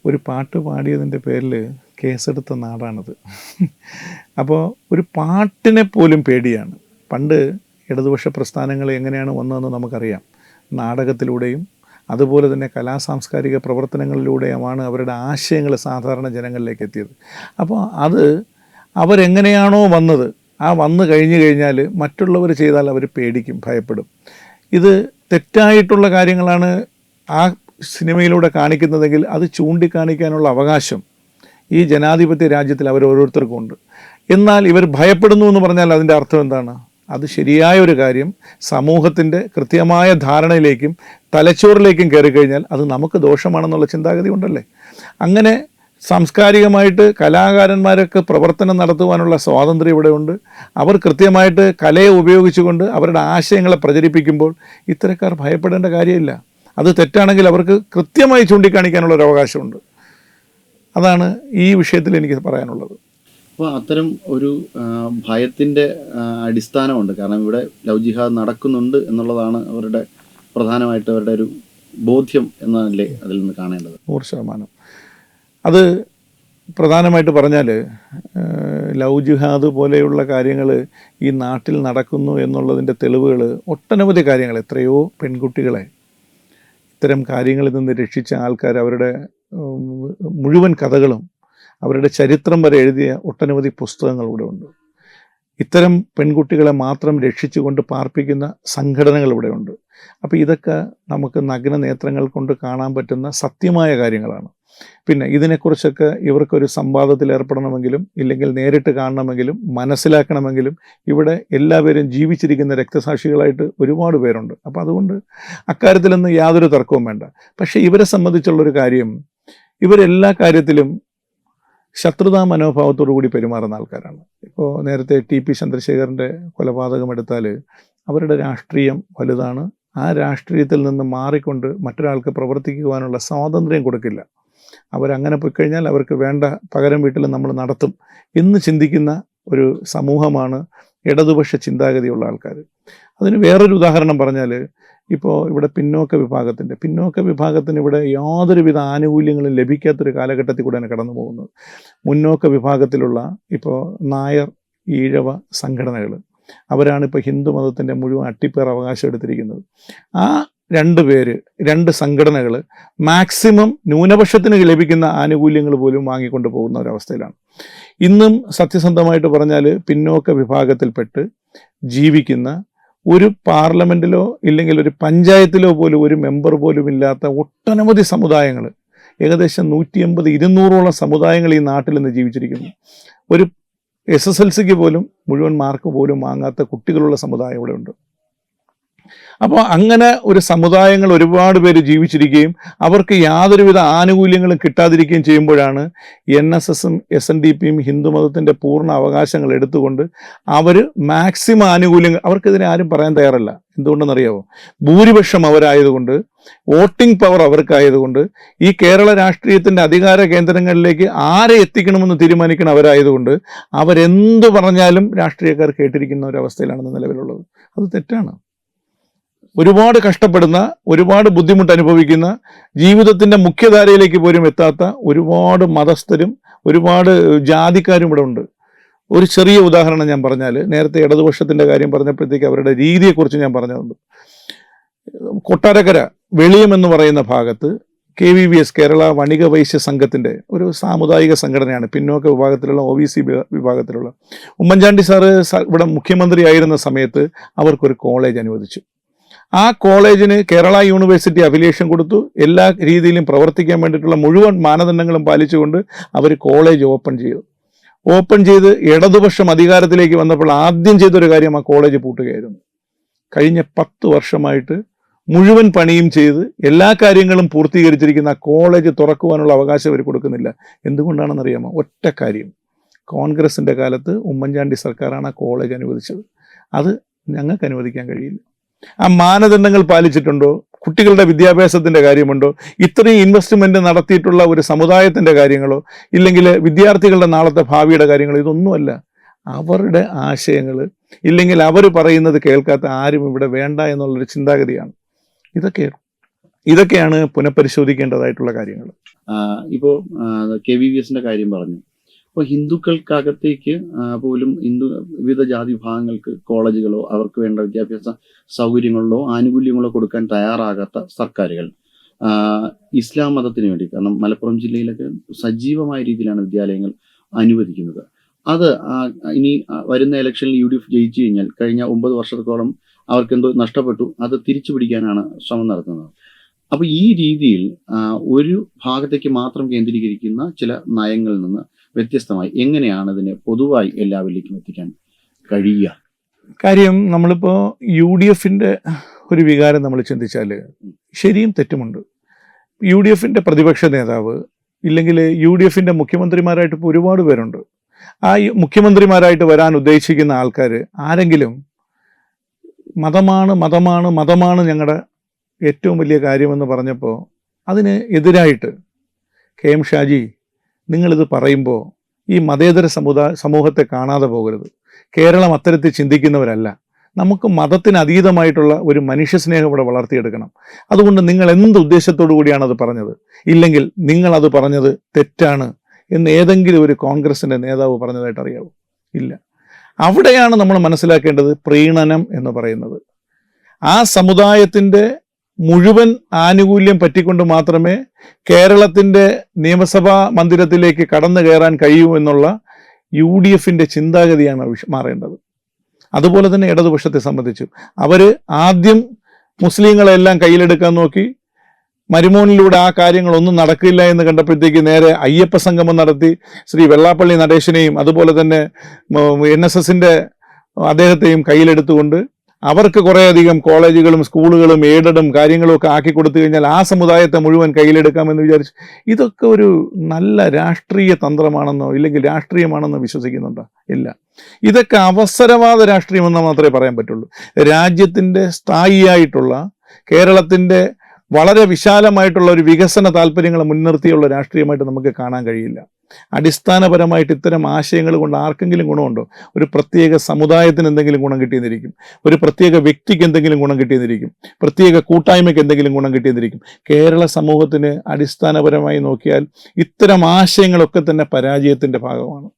ഒരു പാട്ട് പാടിയതിൻ്റെ പേരിൽ കേസെടുത്ത നാടാണത്. അപ്പോൾ ഒരു പാട്ടിനെ പോലും പേടിയാണ്. പണ്ട് ഇടതുപക്ഷ പ്രസ്ഥാനങ്ങൾ എങ്ങനെയാണ് വന്നതെന്ന് നമുക്കറിയാം. നാടകത്തിലൂടെയും അതുപോലെ തന്നെ കലാസാംസ്കാരിക പ്രവർത്തനങ്ങളിലൂടെയുമാണ് അവരുടെ ആശയങ്ങൾ സാധാരണ ജനങ്ങളിലേക്ക് എത്തിയത്. അപ്പോൾ അത് അവരെങ്ങനെയാണോ വന്നത്, വന്നു കഴിഞ്ഞു കഴിഞ്ഞാൽ മറ്റുള്ളവർ ചെയ്താൽ അവർ പേടിക്കും, ഭയപ്പെടും. ഇത് തെറ്റായിട്ടുള്ള കാര്യങ്ങളാണ് ആ സിനിമയിലൂടെ കാണിക്കുന്നതെങ്കിൽ അത് ചൂണ്ടിക്കാണിക്കാനുള്ള അവകാശം ഈ ജനാധിപത്യ രാജ്യത്തിൽ അവരോരോരുത്തർക്കും ഉണ്ട്. എന്നാൽ ഇവർ ഭയപ്പെടുന്നു എന്ന് പറഞ്ഞാൽ അതിൻ്റെ അർത്ഥം എന്താണ്? അത് ശരിയായ ഒരു കാര്യം സമൂഹത്തിൻ്റെ കൃത്യമായ ധാരണയിലേക്കും തലച്ചോറിലേക്കും കയറിക്കഴിഞ്ഞാൽ അത് നമുക്ക് ദോഷമാണെന്നുള്ള ചിന്താഗതി ഉണ്ടല്ലേ. അങ്ങനെ സാംസ്കാരികമായിട്ട് കലാകാരന്മാരൊക്കെ പ്രവർത്തനം നടത്തുവാനുള്ള സ്വാതന്ത്ര്യം ഇവിടെയുണ്ട്. അവർ കൃത്യമായിട്ട് കലയെ ഉപയോഗിച്ചുകൊണ്ട് അവരുടെ ആശയങ്ങളെ പ്രചരിപ്പിക്കുമ്പോൾ ഇത്തരക്കാർ ഭയപ്പെടേണ്ട കാര്യമില്ല. അത് തെറ്റാണെങ്കിൽ അവർക്ക് കൃത്യമായി ചൂണ്ടിക്കാണിക്കാനുള്ളൊരു അവകാശമുണ്ട്. അതാണ് ഈ വിഷയത്തിൽ എനിക്ക് പറയാനുള്ളത്. അപ്പോൾ അത്തരം ഒരു ഭയത്തിൻ്റെ അടിസ്ഥാനമുണ്ട്. കാരണം ഇവിടെ ലവ് ജിഹാദ് നടക്കുന്നുണ്ട് എന്നുള്ളതാണ് അവരുടെ പ്രധാനമായിട്ട് അവരുടെ ഒരു ബോധ്യം എന്നല്ലേ അതിൽ നിന്ന് കാണേണ്ടത്. 100%. അത് പ്രധാനമായിട്ട് പറഞ്ഞാൽ ലവ് ജിഹാദ് പോലെയുള്ള കാര്യങ്ങൾ ഈ നാട്ടിൽ നടക്കുന്നു എന്നുള്ളതിൻ്റെ തെളിവുകൾ ഒട്ടനവധി കാര്യങ്ങൾ, എത്രയോ പെൺകുട്ടികളെ ഇത്തരം കാര്യങ്ങളിൽ നിന്ന് രക്ഷിച്ച ആൾക്കാർ അവരുടെ മുഴുവൻ കഥകളും അവരുടെ ചരിത്രം വരെ എഴുതിയ ഒട്ടനവധി പുസ്തകങ്ങൾ ഇവിടെ ഉണ്ട്. ഇത്തരം പെൺകുട്ടികളെ മാത്രം രക്ഷിച്ചുകൊണ്ട് പാർപ്പിക്കുന്ന സംഘടനകൾ ഇവിടെ ഉണ്ട്. അപ്പോൾ ഇതൊക്കെ നമുക്ക് നഗ്ന നേത്രങ്ങൾ കൊണ്ട് കാണാൻ പറ്റുന്ന സത്യമായ കാര്യങ്ങളാണ്. പിന്നെ ഇതിനെക്കുറിച്ചൊക്കെ ഇവർക്കൊരു സംവാദത്തിൽ ഏർപ്പെടണമെങ്കിലും ഇല്ലെങ്കിൽ നേരിട്ട് കാണണമെങ്കിലും മനസ്സിലാക്കണമെങ്കിലും ഇവിടെ എല്ലാവരും ജീവിച്ചിരിക്കുന്ന രക്തസാക്ഷികളായിട്ട് ഒരുപാട് പേരുണ്ട്. അപ്പോൾ അതുകൊണ്ട് അക്കാര്യത്തിലൊന്നും യാതൊരു തർക്കവും വേണ്ട. പക്ഷേ ഇവരെ സംബന്ധിച്ചുള്ളൊരു കാര്യം, ഇവരെല്ലാ കാര്യത്തിലും ശത്രുതാ മനോഭാവത്തോടു കൂടി പെരുമാറുന്ന ആൾക്കാരാണ്. ഇപ്പോൾ നേരത്തെ TP ചന്ദ്രശേഖരൻ്റെ കൊലപാതകം എടുത്താൽ അവരുടെ രാഷ്ട്രീയം വലുതാണ്. ആ രാഷ്ട്രീയത്തിൽ നിന്ന് മാറിക്കൊണ്ട് മറ്റൊരാൾക്ക് പ്രവർത്തിക്കുവാനുള്ള സ്വാതന്ത്ര്യം കൊടുക്കില്ല. അവരങ്ങനെ പോയി കഴിഞ്ഞാൽ അവർക്ക് വേണ്ട പകരം വീട്ടിൽ നമ്മൾ നടത്തും എന്ന് ചിന്തിക്കുന്ന ഒരു സമൂഹമാണ് ഇടതുപക്ഷ ചിന്താഗതിയുള്ള ആൾക്കാർ. അതിന് വേറൊരു ഉദാഹരണം പറഞ്ഞാൽ, ഇപ്പോൾ ഇവിടെ പിന്നോക്ക വിഭാഗത്തിന് ഇവിടെ യാതൊരുവിധ ആനുകൂല്യങ്ങളും ലഭിക്കാത്തൊരു കാലഘട്ടത്തിൽ കൂടെയാണ് കടന്നു പോകുന്നത്. മുന്നോക്ക വിഭാഗത്തിലുള്ള ഇപ്പോൾ നായർ ഈഴവ സംഘടനകൾ, അവരാണ് ഇപ്പോൾ ഹിന്ദു മതത്തിൻ്റെ മുഴുവൻ അട്ടിപ്പേർ അവകാശം എടുത്തിരിക്കുന്നത്. ആ രണ്ട് സംഘടനകൾ മാക്സിമം ന്യൂനപക്ഷത്തിന് ലഭിക്കുന്ന ആനുകൂല്യങ്ങൾ പോലും വാങ്ങിക്കൊണ്ട് പോകുന്ന ഒരവസ്ഥയിലാണ്. ഇന്നും സത്യസന്ധമായിട്ട് പറഞ്ഞാൽ പിന്നോക്ക വിഭാഗത്തിൽപ്പെട്ട് ജീവിക്കുന്ന ഒരു പാർലമെൻറ്റിലോ ഇല്ലെങ്കിൽ ഒരു പഞ്ചായത്തിലോ പോലും ഒരു മെമ്പർ പോലും ഇല്ലാത്ത ഒട്ടനവധി സമുദായങ്ങൾ, ഏകദേശം 180-200ഓളം സമുദായങ്ങൾ ഈ നാട്ടിൽ നിന്ന് ജീവിച്ചിരിക്കുന്നു. ഒരു SSLCക്ക് പോലും മുഴുവൻ മാർക്ക് പോലും വാങ്ങാത്ത കുട്ടികളുള്ള സമുദായം ഇവിടെ ഉണ്ട്. അപ്പോൾ അങ്ങനെ ഒരു സമുദായങ്ങൾ ഒരുപാട് പേര് ജീവിച്ചിരിക്കുകയും അവർക്ക് യാതൊരുവിധ ആനുകൂല്യങ്ങളും കിട്ടാതിരിക്കുകയും ചെയ്യുമ്പോഴാണ് NSSഉം SNDPയും ഹിന്ദുമതത്തിൻ്റെ പൂർണ്ണ അവകാശങ്ങൾ എടുത്തുകൊണ്ട് അവർ മാക്സിമം ആനുകൂല്യങ്ങൾ, അവർക്കെതിരെ ആരും പറയാൻ തയ്യാറല്ല. എന്തുകൊണ്ടെന്നറിയാമോ? ഭൂരിപക്ഷം അവരായതുകൊണ്ട്, വോട്ടിംഗ് പവർ അവർക്കായതുകൊണ്ട്, ഈ കേരള രാഷ്ട്രീയത്തിൻ്റെ അധികാര കേന്ദ്രങ്ങളിലേക്ക് ആരെ എത്തിക്കണമെന്ന് തീരുമാനിക്കണം അവരായതുകൊണ്ട് അവരെന്തു പറഞ്ഞാലും രാഷ്ട്രീയക്കാർ കേട്ടിരിക്കുന്ന ഒരവസ്ഥയിലാണ് നിലവിലുള്ളത്. അത് തെറ്റാണ്. ഒരുപാട് കഷ്ടപ്പെടുന്ന, ഒരുപാട് ബുദ്ധിമുട്ട് അനുഭവിക്കുന്ന, ജീവിതത്തിൻ്റെ മുഖ്യധാരയിലേക്ക് പോലും എത്താത്ത ഒരുപാട് മതസ്ഥരും ഒരുപാട് ജാതിക്കാരും ഇവിടെ ഉണ്ട്. ഒരു ചെറിയ ഉദാഹരണം ഞാൻ പറഞ്ഞാൽ, നേരത്തെ ഇടതുപക്ഷത്തിൻ്റെ കാര്യം പറഞ്ഞപ്പോഴത്തേക്ക് അവരുടെ രീതിയെക്കുറിച്ച് ഞാൻ പറഞ്ഞതുണ്ട്. കൊട്ടാരക്കര വെളിയം എന്ന് പറയുന്ന ഭാഗത്ത് KVVS കേരള വണിക വൈശ്യ സംഘത്തിൻ്റെ ഒരു സാമുദായിക സംഘടനയാണ്. പിന്നോക്ക വിഭാഗത്തിലുള്ള OBC വിഭാഗത്തിലുള്ള ഉമ്മൻചാണ്ടി സാറ് ഇവിടെ മുഖ്യമന്ത്രി ആയിരുന്ന സമയത്ത് അവർക്കൊരു കോളേജ് അനുവദിച്ചു. ആ കോളേജിന് കേരള യൂണിവേഴ്സിറ്റി അഫിലിയേഷൻ കൊടുത്തു. എല്ലാ രീതിയിലും പ്രവർത്തിക്കാൻ വേണ്ടിയിട്ടുള്ള മുഴുവൻ മാനദണ്ഡങ്ങളും പാലിച്ചുകൊണ്ട് അവർ കോളേജ് ഓപ്പൺ ചെയ്തു. ഓപ്പൺ ചെയ്ത് ഇടതുപക്ഷം അധികാരത്തിലേക്ക് വന്നപ്പോൾ ആദ്യം ചെയ്തൊരു കാര്യം ആ കോളേജ് പൂട്ടുകയായിരുന്നു. കഴിഞ്ഞ 10 വർഷമായിട്ട് മുഴുവൻ പണിയും ചെയ്ത് എല്ലാ കാര്യങ്ങളും പൂർത്തീകരിച്ചിരിക്കുന്ന ആ കോളേജ് തുറക്കുവാനുള്ള അവകാശം അവർ കൊടുക്കുന്നില്ല. എന്തുകൊണ്ടാണെന്നറിയാമോ? ഒറ്റ കാര്യം, കോൺഗ്രസിൻ്റെ കാലത്ത് ഉമ്മൻചാണ്ടി സർക്കാരാണ് ആ കോളേജ് അനുവദിച്ചത്. അത് ഞങ്ങൾക്ക് അനുവദിക്കാൻ കഴിയില്ല. ആ മാനദണ്ഡങ്ങൾ പാലിച്ചിട്ടുണ്ടോ? കുട്ടികളുടെ വിദ്യാഭ്യാസത്തിൻ്റെ കാര്യമുണ്ടോ? ഇത്രയും ഇൻവെസ്റ്റ്മെൻറ്റ് നടത്തിയിട്ടുള്ള ഒരു സമുദായത്തിൻ്റെ കാര്യങ്ങളോ ഇല്ലെങ്കിൽ വിദ്യാർത്ഥികളുടെ നാളത്തെ ഭാവിയുടെ കാര്യങ്ങളോ ഇതൊന്നുമല്ല. അവരുടെ ആശയങ്ങൾ ഇല്ലെങ്കിൽ അവർ പറയുന്നത് കേൾക്കാത്ത ആരും ഇവിടെ വേണ്ട എന്നുള്ളൊരു ചിന്താഗതിയാണ്. ഇതൊക്കെയാണ് പുനഃപരിശോധിക്കേണ്ടതായിട്ടുള്ള കാര്യങ്ങൾ. ഇപ്പോൾ KVVSന്റെ കാര്യം പറഞ്ഞു. അപ്പോൾ ഹിന്ദുക്കൾക്കകത്തേക്ക് പോലും വിവിധ ജാതി വിഭാഗങ്ങൾക്ക് കോളേജുകളോ അവർക്ക് വേണ്ട വിദ്യാഭ്യാസ സൗകര്യങ്ങളോ ആനുകൂല്യങ്ങളോ കൊടുക്കാൻ തയ്യാറാകാത്ത സർക്കാരുകൾ ഇസ്ലാം മതത്തിന് വേണ്ടി, കാരണം മലപ്പുറം ജില്ലയിലൊക്കെ സജീവമായ രീതിയിലാണ് വിദ്യാലയങ്ങൾ അനുവദിക്കുന്നത്. അത് ഇനി വരുന്ന ഇലക്ഷനിൽ UDF ജയിച്ചു കഴിഞ്ഞാൽ കഴിഞ്ഞ 9 വർഷത്തോളം അവർക്കെന്തോ നഷ്ടപ്പെട്ടു, അത് തിരിച്ചു പിടിക്കാനാണ് ശ്രമം നടത്തുന്നത്. അപ്പോൾ ഈ രീതിയിൽ ഒരു ഭാഗത്തേക്ക് മാത്രം കേന്ദ്രീകരിക്കുന്ന ചില നയങ്ങളിൽ നിന്ന് വ്യത്യസ്തമായി എങ്ങനെയാണ് ഇതിനെ പൊതുവായി എല്ലാവരിലേക്കും എത്തിക്കാൻ കഴിയുക? കാര്യം നമ്മളിപ്പോൾ UDFന്റെ ഒരു വികാരം നമ്മൾ ചിന്തിച്ചാൽ ശരിയും തെറ്റുമുണ്ട്. UDFന്റെ പ്രതിപക്ഷ നേതാവ് ഇല്ലെങ്കിൽ UDFന്റെ മുഖ്യമന്ത്രിമാരായിട്ട് ഇപ്പോൾ ഒരുപാട് പേരുണ്ട്. ആ മുഖ്യമന്ത്രിമാരായിട്ട് വരാൻ ഉദ്ദേശിക്കുന്ന ആൾക്കാർ ആരെങ്കിലും മതമാണ് ഞങ്ങളുടെ ഏറ്റവും വലിയ കാര്യമെന്ന് പറഞ്ഞപ്പോൾ അതിന് എതിരായിട്ട് KM ഷാജി, നിങ്ങളിത് പറയുമ്പോൾ ഈ മതേതര സമൂഹത്തെ കാണാതെ പോകരുത്. കേരളം അത്തരത്തിൽ ചിന്തിക്കുന്നവരല്ല. നമുക്ക് മതത്തിന് അതീതമായിട്ടുള്ള ഒരു മനുഷ്യസ്നേഹം ഇവിടെ വളർത്തിയെടുക്കണം. അതുകൊണ്ട് നിങ്ങൾ എന്ത് ഉദ്ദേശത്തോടു കൂടിയാണ് അത് പറഞ്ഞത്, ഇല്ലെങ്കിൽ നിങ്ങളത് പറഞ്ഞത് തെറ്റാണ് എന്ന് ഏതെങ്കിലും ഒരു കോൺഗ്രസിൻ്റെ നേതാവ് പറഞ്ഞതായിട്ട് അറിയാവോ? ഇല്ല. അവിടെയാണ് നമ്മൾ മനസ്സിലാക്കേണ്ടത് പ്രീണനം എന്ന് പറയുന്നത്. ആ സമുദായത്തിൻ്റെ മുഴുവൻ ആനുകൂല്യം പറ്റിക്കൊണ്ട് മാത്രമേ കേരളത്തിൻ്റെ നിയമസഭാ മന്ദിരത്തിലേക്ക് കടന്നു കയറാൻ കഴിയൂ എന്നുള്ള UDFന്റെ ചിന്താഗതിയാണ് മാറേണ്ടത്. അതുപോലെ തന്നെ ഇടതുപക്ഷത്തെ സംബന്ധിച്ചു അവർ ആദ്യം മുസ്ലിങ്ങളെല്ലാം കയ്യിലെടുക്കാൻ നോക്കി. മരുമോനിലൂടെ ആ കാര്യങ്ങളൊന്നും നടക്കില്ല എന്ന് കണ്ടപ്പോഴത്തേക്ക് നേരെ അയ്യപ്പ സംഗമം നടത്തി ശ്രീ വെള്ളാപ്പള്ളി നടേശനെയും അതുപോലെ തന്നെ NSSന്റെ അദ്ദേഹത്തെയും കയ്യിലെടുത്തുകൊണ്ട് അവർക്ക് കുറേയധികം കോളേജുകളും സ്കൂളുകളും എയ്ഡഡും കാര്യങ്ങളും ഒക്കെ ആക്കി കൊടുത്തു കഴിഞ്ഞാൽ ആ സമുദായത്തെ മുഴുവൻ കയ്യിലെടുക്കാമെന്ന് വിചാരിച്ചു. ഇതൊക്കെ ഒരു നല്ല രാഷ്ട്രീയ തന്ത്രമാണെന്നോ ഇല്ലെങ്കിൽ രാഷ്ട്രീയമാണെന്നോ വിശ്വസിക്കുന്നുണ്ടോ? ഇല്ല. ഇതൊക്കെ അവസരവാദ രാഷ്ട്രീയമെന്ന് മാത്രമേ പറയാൻ പറ്റുള്ളൂ. രാജ്യത്തിൻ്റെ സ്ഥായിയായിട്ടുള്ള കേരളത്തിൻ്റെ വളരെ വിശാലമായിട്ടുള്ള ഒരു വികസന താല്പര്യങ്ങളെ മുൻനിർത്തിയുള്ള രാഷ്ട്രീയമായിട്ട് നമുക്ക് കാണാൻ കഴിയില്ല. അടിസ്ഥാനപരമായിട്ട് ഇത്തരം ആശയങ്ങൾ കൊണ്ട് ആർക്കെങ്കിലും ഗുണമുണ്ടോ? ഒരു പ്രത്യേക സമുദായത്തിന് എന്തെങ്കിലും ഗുണം കിട്ടിയെന്നിരിക്കും, ഒരു പ്രത്യേക വ്യക്തിക്ക് എന്തെങ്കിലും ഗുണം കിട്ടിയെന്നിരിക്കും, പ്രത്യേക കൂട്ടായ്മയ്ക്ക് എന്തെങ്കിലും ഗുണം കിട്ടിയെന്നിരിക്കും. കേരള സമൂഹത്തിന് അടിസ്ഥാനപരമായി നോക്കിയാൽ ഇത്തരം ആശയങ്ങളൊക്കെ തന്നെ പരാജയത്തിൻ്റെ ഭാഗമാണ്.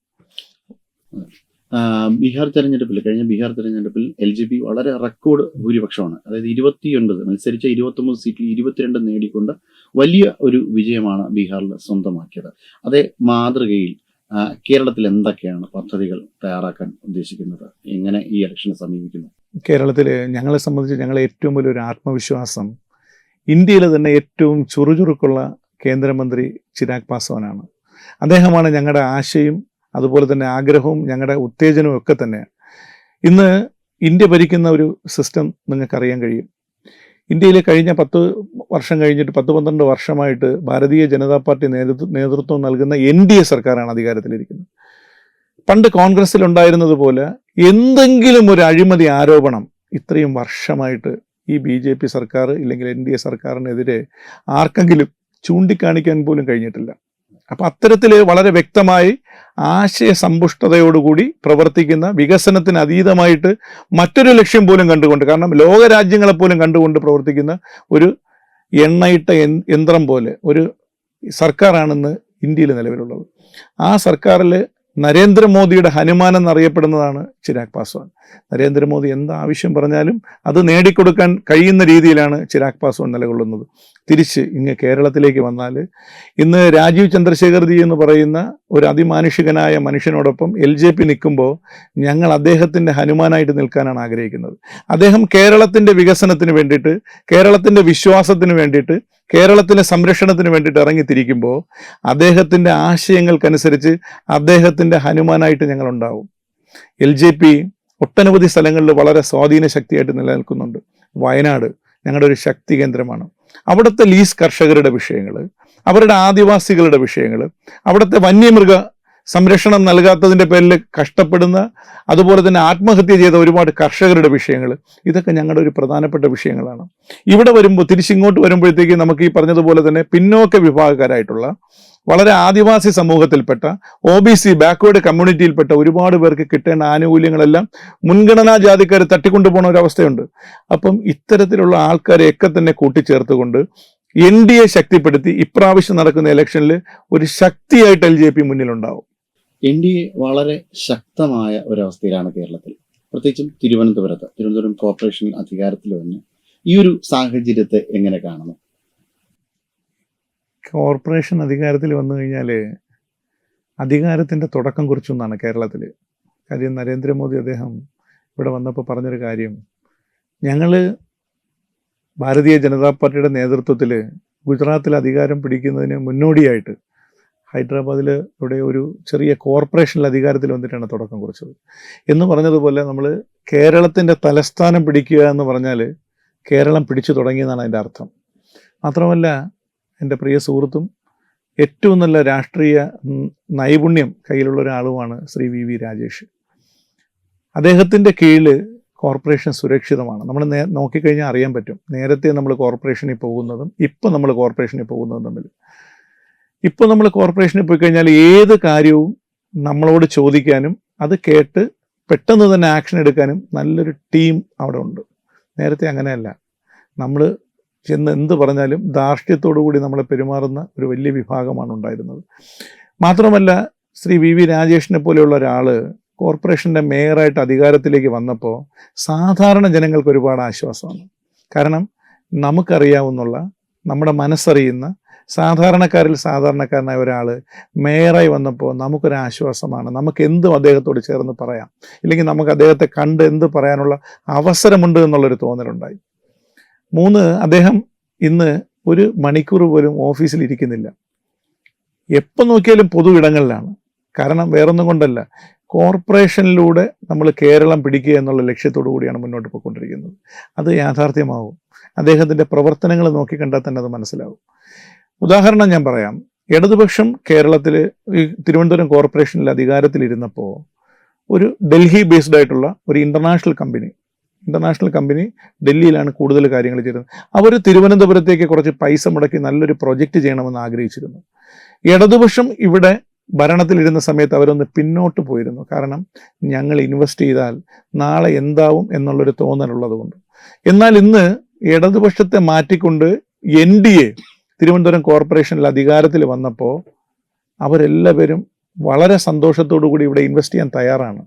കഴിഞ്ഞ ബീഹാർ തെരഞ്ഞെടുപ്പിൽ LJP വളരെ റെക്കോർഡ് ഭൂരിപക്ഷമാണ്. അതായത് 29 മത്സരിച്ച 29 സീറ്റിൽ 22 നേടിക്കൊണ്ട് വലിയ ഒരു വിജയമാണ് ബീഹാറിൽ സ്വന്തമാക്കിയത്. അതേ മാതൃകയിൽ കേരളത്തിൽ എന്തൊക്കെയാണ് പദ്ധതികൾ തയ്യാറാക്കാൻ ഉദ്ദേശിക്കുന്നത്? എങ്ങനെ ഈ ഇലക്ഷനെ സമീപിക്കുന്നു? കേരളത്തിൽ ഞങ്ങളെ സംബന്ധിച്ച് ഞങ്ങളെ ഏറ്റവും വലിയൊരു ആത്മവിശ്വാസം ഇന്ത്യയിലെ തന്നെ ഏറ്റവും ചുറുചുറുക്കുള്ള കേന്ദ്രമന്ത്രി ചിരാഗ് പാസ്വാനാണ്. അദ്ദേഹമാണ് ഞങ്ങളുടെ ആശയും അതുപോലെ തന്നെ ആഗ്രഹവും ഞങ്ങളുടെ ഉത്തേജനവും ഒക്കെ തന്നെയാണ്. ഇന്ന് ഇന്ത്യ ഭരിക്കുന്ന ഒരു സിസ്റ്റം നിങ്ങൾക്കറിയാൻ കഴിയും. ഇന്ത്യയിൽ കഴിഞ്ഞ 10 വർഷം കഴിഞ്ഞിട്ട് 10-12 വർഷമായിട്ട് ഭാരതീയ ജനതാ പാർട്ടി നേതൃത്വം നൽകുന്ന NDA സർക്കാരാണ് അധികാരത്തിലിരിക്കുന്നത്. പണ്ട് കോൺഗ്രസ്സിലുണ്ടായിരുന്നത് പോലെ എന്തെങ്കിലും ഒരു അഴിമതി ആരോപണം ഇത്രയും വർഷമായിട്ട് ഈ BJP സർക്കാർ ഇല്ലെങ്കിൽ NDA സർക്കാരിനെതിരെ ആർക്കെങ്കിലും ചൂണ്ടിക്കാണിക്കാൻ പോലും കഴിഞ്ഞിട്ടില്ല. അപ്പം അത്തരത്തിൽ വളരെ വ്യക്തമായി ആശയസമ്പുഷ്ടതയോടുകൂടി പ്രവർത്തിക്കുന്ന, വികസനത്തിന് അതീതമായിട്ട് മറ്റൊരു ലക്ഷ്യം പോലും കണ്ടുകൊണ്ട്, കാരണം ലോകരാജ്യങ്ങളെപ്പോലും കണ്ടുകൊണ്ട് പ്രവർത്തിക്കുന്ന ഒരു എണ്ണയിട്ട യന്ത്രം പോലെ ഒരു സർക്കാരാണെന്ന് ഇന്ത്യയിൽ നിലവിലുള്ളത്. ആ സർക്കാരിൽ നരേന്ദ്രമോദിയുടെ ഹനുമാൻ എന്നറിയപ്പെടുന്നതാണ് ചിരാഗ് പാസ്വാൻ. നരേന്ദ്രമോദി എന്താവശ്യം പറഞ്ഞാലും അത് നേടിക്കൊടുക്കാൻ കഴിയുന്ന രീതിയിലാണ് ചിരാഗ് പാസ്വാൻ നിലകൊള്ളുന്നത്. തിരിച്ച് ഇങ്ങ് കേരളത്തിലേക്ക് വന്നാൽ ഇന്ന് രാജീവ് ചന്ദ്രശേഖർജി എന്ന് പറയുന്ന ഒരു അതിമാനുഷികനായ മനുഷ്യനോടൊപ്പം LJP നിൽക്കുമ്പോൾ ഞങ്ങൾ അദ്ദേഹത്തിൻ്റെ ഹനുമാനായിട്ട് നിൽക്കാനാണ് ആഗ്രഹിക്കുന്നത്. അദ്ദേഹം കേരളത്തിൻ്റെ വികസനത്തിന് വേണ്ടിയിട്ട്, കേരളത്തിൻ്റെ വിശ്വാസത്തിന് വേണ്ടിയിട്ട്, കേരളത്തിൻ്റെ സംരക്ഷണത്തിന് വേണ്ടിയിട്ട് ഇറങ്ങിത്തിരിക്കുമ്പോൾ അദ്ദേഹത്തിൻ്റെ ആശയങ്ങൾക്കനുസരിച്ച് അദ്ദേഹത്തിൻ്റെ ഹനുമാനായിട്ട് ഞങ്ങളുണ്ടാവും. LJP ഒട്ടനവധി സ്ഥലങ്ങളിൽ വളരെ സ്വാധീന ശക്തിയായിട്ട് നിലനിൽക്കുന്നുണ്ട്. വയനാട് ഞങ്ങളുടെ ഒരു ശക്തി കേന്ദ്രമാണ്. അവിടുത്തെ ലീസ് കർഷകരുടെ വിഷയങ്ങൾ, അവരുടെ ആദിവാസികളുടെ വിഷയങ്ങൾ, അവിടുത്തെ വന്യമൃഗ സംരക്ഷണം നൽകാത്തതിൻ്റെ പേരിൽ കഷ്ടപ്പെടുന്ന, അതുപോലെ തന്നെ ആത്മഹത്യ ചെയ്ത ഒരുപാട് കർഷകരുടെ വിഷയങ്ങൾ, ഇതൊക്കെ ഞങ്ങളുടെ ഒരു പ്രധാനപ്പെട്ട വിഷയങ്ങളാണ്. ഇവിടെ വരുമ്പോൾ, തിരിച്ചിങ്ങോട്ട് വരുമ്പോഴത്തേക്ക് നമുക്ക് ഈ പറഞ്ഞതുപോലെ തന്നെ പിന്നോക്ക വിഭാഗക്കാരായിട്ടുള്ള, വളരെ ആദിവാസി സമൂഹത്തിൽപ്പെട്ട, OBC ബാക്ക്വേർഡ് കമ്മ്യൂണിറ്റിയിൽപ്പെട്ട ഒരുപാട് പേർക്ക് കിട്ടേണ്ട ആനുകൂല്യങ്ങളെല്ലാം മുൻഗണനാ ജാതിക്കാർ തട്ടിക്കൊണ്ടുപോകുന്ന ഒരവസ്ഥയുണ്ട്. അപ്പം ഇത്തരത്തിലുള്ള ആൾക്കാരെയൊക്കെ തന്നെ കൂട്ടിച്ചേർത്തുകൊണ്ട് NDA ശക്തിപ്പെടുത്തി ഇപ്രാവശ്യം നടക്കുന്ന ഇലക്ഷനിൽ ഒരു ശക്തിയായിട്ട് LJP മുന്നിലുണ്ടാവും. NDA വളരെ ശക്തമായ ഒരവസ്ഥയിലാണ് കേരളത്തിൽ, പ്രത്യേകിച്ചും തിരുവനന്തപുരം കോർപ്പറേഷനിൽ അധികാരത്തിൽ വന്ന് ഈ ഒരു സാഹചര്യത്തെ എങ്ങനെ കാണുന്നു? കോർപ്പറേഷൻ അധികാരത്തിൽ വന്നു കഴിഞ്ഞാൽ അധികാരത്തിൻ്റെ തുടക്കം കുറിച്ചൊന്നാണ് കേരളത്തിൽ. കാര്യം നരേന്ദ്രമോദി അദ്ദേഹം ഇവിടെ വന്നപ്പോൾ പറഞ്ഞൊരു കാര്യം, ഞങ്ങൾ ഭാരതീയ ജനതാ പാർട്ടിയുടെ നേതൃത്വത്തിൽ ഗുജറാത്തിൽ അധികാരം പിടിക്കുന്നതിന് മുന്നോടിയായിട്ട് ഹൈദരാബാദിൽ ഇവിടെ ഒരു ചെറിയ കോർപ്പറേഷനിൽ അധികാരത്തിൽ വന്നിട്ടാണ് തുടക്കം കുറിച്ചത് എന്ന് പറഞ്ഞതുപോലെ നമ്മൾ കേരളത്തിൻ്റെ തലസ്ഥാനം പിടിക്കുക എന്ന് പറഞ്ഞാൽ കേരളം പിടിച്ചു തുടങ്ങിയെന്നാണ് അതിൻ്റെ അർത്ഥം. മാത്രമല്ല, എൻ്റെ പ്രിയ സുഹൃത്തും ഏറ്റവും നല്ല രാഷ്ട്രീയ നൈപുണ്യം കയ്യിലുള്ള ഒരാളുമാണ് ശ്രീ VV രാജേഷ്. അദ്ദേഹത്തിൻ്റെ കീഴിൽ കോർപ്പറേഷൻ സുരക്ഷിതമാണ്. നമ്മൾ നോക്കിക്കഴിഞ്ഞാൽ അറിയാൻ പറ്റും, നേരത്തെ നമ്മൾ കോർപ്പറേഷനിൽ പോകുന്നതും ഇപ്പം നമ്മൾ കോർപ്പറേഷനിൽ പോകുന്നതും തമ്മിൽ. ഇപ്പോൾ നമ്മൾ കോർപ്പറേഷനിൽ പോയി കഴിഞ്ഞാൽ ഏത് കാര്യവും നമ്മളോട് ചോദിക്കാനും അത് കേട്ട് പെട്ടെന്ന് തന്നെ ആക്ഷൻ എടുക്കാനും നല്ലൊരു ടീം അവിടെ ഉണ്ട്. നേരത്തെ അങ്ങനെയല്ല, നമ്മൾ ചെന്ന് എന്ത് പറഞ്ഞാലും ധാർഷ്ട്യത്തോടു കൂടി നമ്മളെ പെരുമാറുന്ന ഒരു വലിയ വിഭാഗമാണ് ഉണ്ടായിരുന്നത്. മാത്രമല്ല, ശ്രീ VV രാജേഷിനെ പോലെയുള്ള ഒരാൾ കോർപ്പറേഷൻ്റെ മേയറായിട്ട് അധികാരത്തിലേക്ക് വന്നപ്പോൾ സാധാരണ ജനങ്ങൾക്ക് ഒരുപാട് ആശ്വാസമാണ്. കാരണം നമുക്കറിയാവുന്നുള്ള, നമ്മുടെ മനസ്സറിയുന്ന, സാധാരണക്കാരിൽ സാധാരണക്കാരനായ ഒരാൾ മേയറായി വന്നപ്പോൾ നമുക്കൊരാശ്വാസമാണ്. നമുക്ക് എന്തും അദ്ദേഹത്തോട് ചേർന്ന് പറയാം, ഇല്ലെങ്കിൽ നമുക്ക് അദ്ദേഹത്തെ കണ്ട് എന്ത് പറയാനുള്ള അവസരമുണ്ട് എന്നുള്ളൊരു തോന്നലുണ്ടായി. 3, അദ്ദേഹം ഇന്ന് ഒരു മണിക്കൂർ പോലും ഓഫീസിൽ ഇരിക്കുന്നില്ല. എപ്പോൾ നോക്കിയാലും പൊതു ഇടങ്ങളിലാണ്. കാരണം വേറൊന്നും കൊണ്ടല്ല, കോർപ്പറേഷനിലൂടെ നമ്മൾ കേരളം പിടിക്കുക എന്നുള്ള ലക്ഷ്യത്തോടു കൂടിയാണ് മുന്നോട്ട് പോയിക്കൊണ്ടിരിക്കുന്നത്. അത് യാഥാർത്ഥ്യമാവും. അദ്ദേഹത്തിൻ്റെ പ്രവർത്തനങ്ങൾ നോക്കിക്കണ്ടാൽ തന്നെ അത് മനസ്സിലാവും. ഉദാഹരണം ഞാൻ പറയാം. ഇടതുപക്ഷം കേരളത്തിൽ ഈ തിരുവനന്തപുരം കോർപ്പറേഷനിൽ അധികാരത്തിലിരുന്നപ്പോൾ ഒരു ഡൽഹി ബേസ്ഡ് ആയിട്ടുള്ള ഒരു ഇൻ്റർനാഷണൽ കമ്പനി ഡൽഹിയിലാണ് കൂടുതൽ കാര്യങ്ങൾ ചെയ്തത്. അവർ തിരുവനന്തപുരത്തേക്ക് കുറച്ച് പൈസ മുടക്കി നല്ലൊരു പ്രൊജക്റ്റ് ചെയ്യണമെന്ന് ആഗ്രഹിച്ചിരുന്നു. ഇടതുപക്ഷം ഇവിടെ ഭരണത്തിലിരുന്ന സമയത്ത് അവരൊന്ന് പിന്നോട്ട് പോയിരുന്നു. കാരണം ഞങ്ങൾ ഇൻവെസ്റ്റ് ചെയ്താൽ നാളെ എന്താവും എന്നുള്ളൊരു തോന്നലുള്ളത് കൊണ്ട്. എന്നാൽ ഇന്ന് ഇടതുപക്ഷത്തെ മാറ്റിക്കൊണ്ട് NDA തിരുവനന്തപുരം കോർപ്പറേഷനിൽ അധികാരത്തിൽ വന്നപ്പോൾ അവരെല്ലാവരും വളരെ സന്തോഷത്തോടു കൂടി ഇവിടെ ഇൻവെസ്റ്റ് ചെയ്യാൻ തയ്യാറാണ്.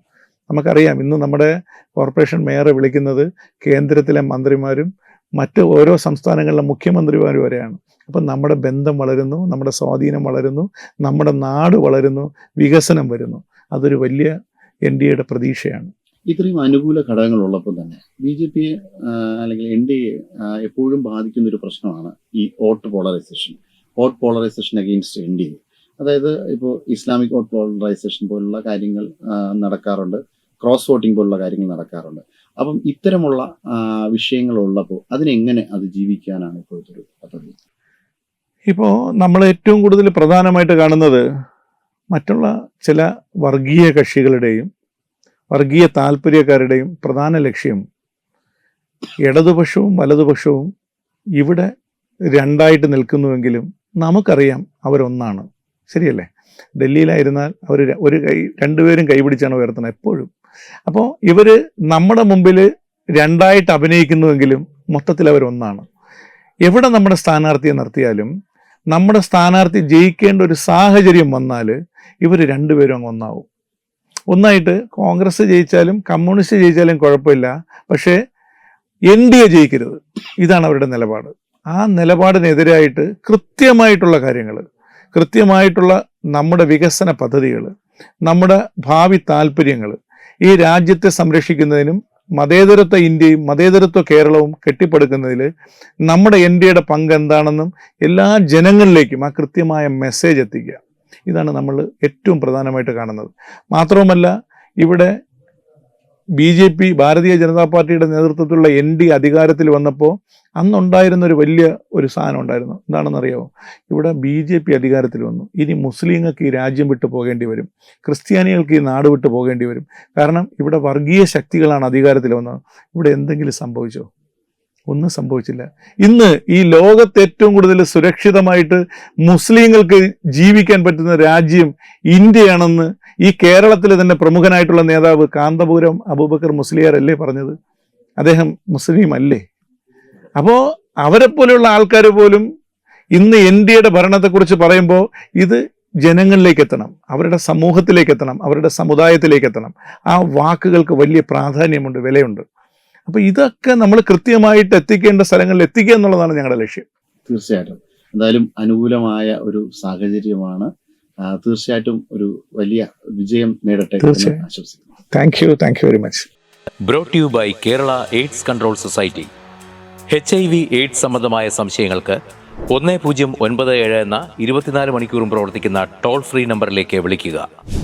നമുക്കറിയാം, ഇന്ന് നമ്മുടെ കോർപ്പറേഷൻ മേയറെ വിളിക്കുന്നത് കേന്ദ്രത്തിലെ മന്ത്രിമാരും മറ്റ് ഓരോ സംസ്ഥാനങ്ങളിലെ മുഖ്യമന്ത്രിമാരും വരെയാണ്. അപ്പം നമ്മുടെ ബന്ധം വളരുന്നു, നമ്മുടെ സ്വാധീനം വളരുന്നു, നമ്മുടെ നാട് വളരുന്നു, വികസനം വരുന്നു. അതൊരു വലിയ NDAയുടെ പ്രതീക്ഷയാണ്. ഇത്രയും അനുകൂല ഘടകങ്ങളുള്ളപ്പോൾ തന്നെ BJP അല്ലെങ്കിൽ NDA എപ്പോഴും ബാധിക്കുന്ന ഒരു പ്രശ്നമാണ് ഈ വോട്ട് പോളറൈസേഷൻ അഗെയിൻസ്റ്റ് NDA. അതായത് ഇപ്പോൾ ഇസ്ലാമിക് വോട്ട് പോളറൈസേഷൻ പോലുള്ള കാര്യങ്ങൾ നടക്കാറുണ്ട്, ക്രോസ് വോട്ടിംഗ് പോലുള്ള കാര്യങ്ങൾ നടക്കാറുണ്ട്. അപ്പം ഇത്തരമുള്ള വിഷയങ്ങളുള്ളപ്പോൾ അതിനെങ്ങനെ അതിജീവിക്കാനാണ് ഇപ്പോഴത്തെ ഒരു പദ്ധതി? ഇപ്പോൾ നമ്മൾ ഏറ്റവും കൂടുതൽ പ്രധാനമായിട്ട് കാണുന്നത് മറ്റുള്ള ചില വർഗീയ കക്ഷികളുടെയും വർഗീയ താല്പര്യക്കാരുടെയും പ്രധാന ലക്ഷ്യം ഇടതുപക്ഷവും വലതുപക്ഷവും ഇവിടെ രണ്ടായിട്ട് നിൽക്കുന്നുവെങ്കിലും നമുക്കറിയാം അവരൊന്നാണ്. ശരിയല്ലേ? ഡൽഹിയിലായിരുന്നാൽ അവർ രണ്ടുപേരും കൈപിടിച്ചാണ് ഉയർത്തുന്നത് എപ്പോഴും. അപ്പോൾ ഇവർ നമ്മുടെ മുമ്പിൽ രണ്ടായിട്ട് അഭിനയിക്കുന്നുവെങ്കിലും മൊത്തത്തിൽ അവരൊന്നാണ്. എവിടെ നമ്മുടെ സ്ഥാനാർത്ഥിയെ നിർത്തിയാലും നമ്മുടെ സ്ഥാനാർത്ഥി ജയിക്കേണ്ട ഒരു സാഹചര്യം വന്നാൽ ഇവർ രണ്ടുപേരും അങ്ങ് ഒന്നാവും. ഒന്നായിട്ട് കോൺഗ്രസ് ജയിച്ചാലും കമ്മ്യൂണിസ്റ്റ് ജയിച്ചാലും കുഴപ്പമില്ല, പക്ഷേ NDA ജയിക്കരുത്. ഇതാണ് അവരുടെ നിലപാട്. ആ നിലപാടിനെതിരായിട്ട് കൃത്യമായിട്ടുള്ള കാര്യങ്ങൾ, കൃത്യമായിട്ടുള്ള നമ്മുടെ വികസന പദ്ധതികൾ, നമ്മുടെ ഭാവി താല്പര്യങ്ങൾ ഈ രാജ്യത്തെ സംരക്ഷിക്കുന്നതിനും മതേതരത്വ ഇന്ത്യയും മതേതരത്വ കേരളവും കെട്ടിപ്പടുക്കുന്നതിൽ നമ്മുടെ NDAയുടെ പങ്ക് എന്താണെന്നും എല്ലാ ജനങ്ങളിലേക്കും ആ കൃത്യമായ മെസ്സേജ് എത്തിക്കുക. ഇതാണ് നമ്മൾ ഏറ്റവും പ്രധാനമായിട്ട് കാണുന്നത്. മാത്രവുമല്ല, ഇവിടെ BJP ഭാരതീയ ജനതാ പാർട്ടിയുടെ നേതൃത്വത്തിലുള്ള NDA അധികാരത്തിൽ വന്നപ്പോൾ അന്നുണ്ടായിരുന്ന ഒരു സാധനം ഉണ്ടായിരുന്നു. എന്താണെന്നറിയാമോ? ഇവിടെ BJP അധികാരത്തിൽ വന്നു, ഇനി മുസ്ലിങ്ങൾക്ക് ഈ രാജ്യം വിട്ടു പോകേണ്ടി വരും, ക്രിസ്ത്യാനികൾക്ക് ഈ നാട് വിട്ടു പോകേണ്ടി വരും. കാരണം ഇവിടെ വർഗീയ ശക്തികളാണ് അധികാരത്തിൽ വന്നത്. ഇവിടെ എന്തെങ്കിലും സംഭവിച്ചോ? ഒന്നും സംഭവിച്ചില്ല. ഇന്ന് ഈ ലോകത്ത് ഏറ്റവും കൂടുതൽ സുരക്ഷിതമായിട്ട് മുസ്ലിങ്ങൾക്ക് ജീവിക്കാൻ പറ്റുന്ന രാജ്യം ഇന്ത്യയാണെന്ന് ഈ കേരളത്തിൽ തന്നെ പ്രമുഖനായിട്ടുള്ള നേതാവ് കാന്തപുരം അബൂബക്കർ മുസ്ലിയാർ അല്ലേ പറഞ്ഞത്? അദ്ദേഹം മുസ്ലിം അല്ലേ? അപ്പോൾ അവരെ പോലെയുള്ള ആൾക്കാർ പോലും ഇന്ന് NDAയുടെ ഭരണത്തെക്കുറിച്ച് പറയുമ്പോൾ ഇത് ജനങ്ങളിലേക്ക് എത്തണം, അവരുടെ സമൂഹത്തിലേക്ക് എത്തണം, അവരുടെ സമുദായത്തിലേക്ക് എത്തണം. ആ വാക്കുകൾക്ക് വലിയ പ്രാധാന്യമുണ്ട്, വിലയുണ്ട്. അപ്പോൾ ഇതൊക്കെ നമ്മൾ കൃത്യമായിട്ട് എത്തിക്കേണ്ട സ്ഥലങ്ങളിൽ എത്തിക്കുക എന്നുള്ളതാണ് ഞങ്ങളുടെ ലക്ഷ്യം. തീർച്ചയായിട്ടും എന്തായാലും അനുകൂലമായ ഒരു സാഹചര്യമാണ്. തീർച്ചയായിട്ടും ഒരു വലിയ വിജയം നേടട്ടെ എന്ന് ആശംസിക്കുന്നു. Thank you very much. Brought you by Kerala AIDS control society. HIV AIDS സംബന്ധമായ സംശയങ്ങൾക്ക് 1097 എന്ന 24 മണിക്കൂറും പ്രവർത്തിക്കുന്ന ടോൾ ഫ്രീ നമ്പറിലേക്ക് വിളിക്കുക.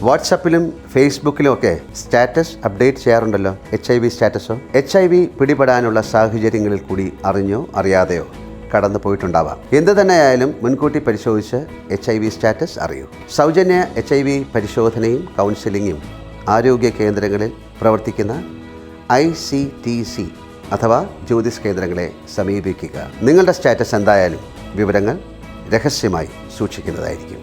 വാട്സാപ്പിലും ഫേസ്ബുക്കിലും ഒക്കെ സ്റ്റാറ്റസ് അപ്ഡേറ്റ് ചെയ്യാറുണ്ടല്ലോ, HIV സ്റ്റാറ്റസോ. HIV പിടിപെടാനുള്ള സാഹചര്യങ്ങളിൽ കൂടി അറിഞ്ഞോ അറിയാതെയോ കടന്നു പോയിട്ടുണ്ടാവാം. എന്ത് തന്നെയായാലും മുൻകൂട്ടി പരിശോധിച്ച് HIV സ്റ്റാറ്റസ് അറിയൂ. സൗജന്യ HIV പരിശോധനയും കൗൺസിലിങ്ങും ആരോഗ്യ കേന്ദ്രങ്ങളിൽ പ്രവർത്തിക്കുന്ന ICTC അഥവാ ജ്യോതിസ് കേന്ദ്രങ്ങളെ സമീപിക്കുക. നിങ്ങളുടെ സ്റ്റാറ്റസ് എന്തായാലും വിവരങ്ങൾ രഹസ്യമായി സൂക്ഷിക്കുന്നതായിരിക്കും.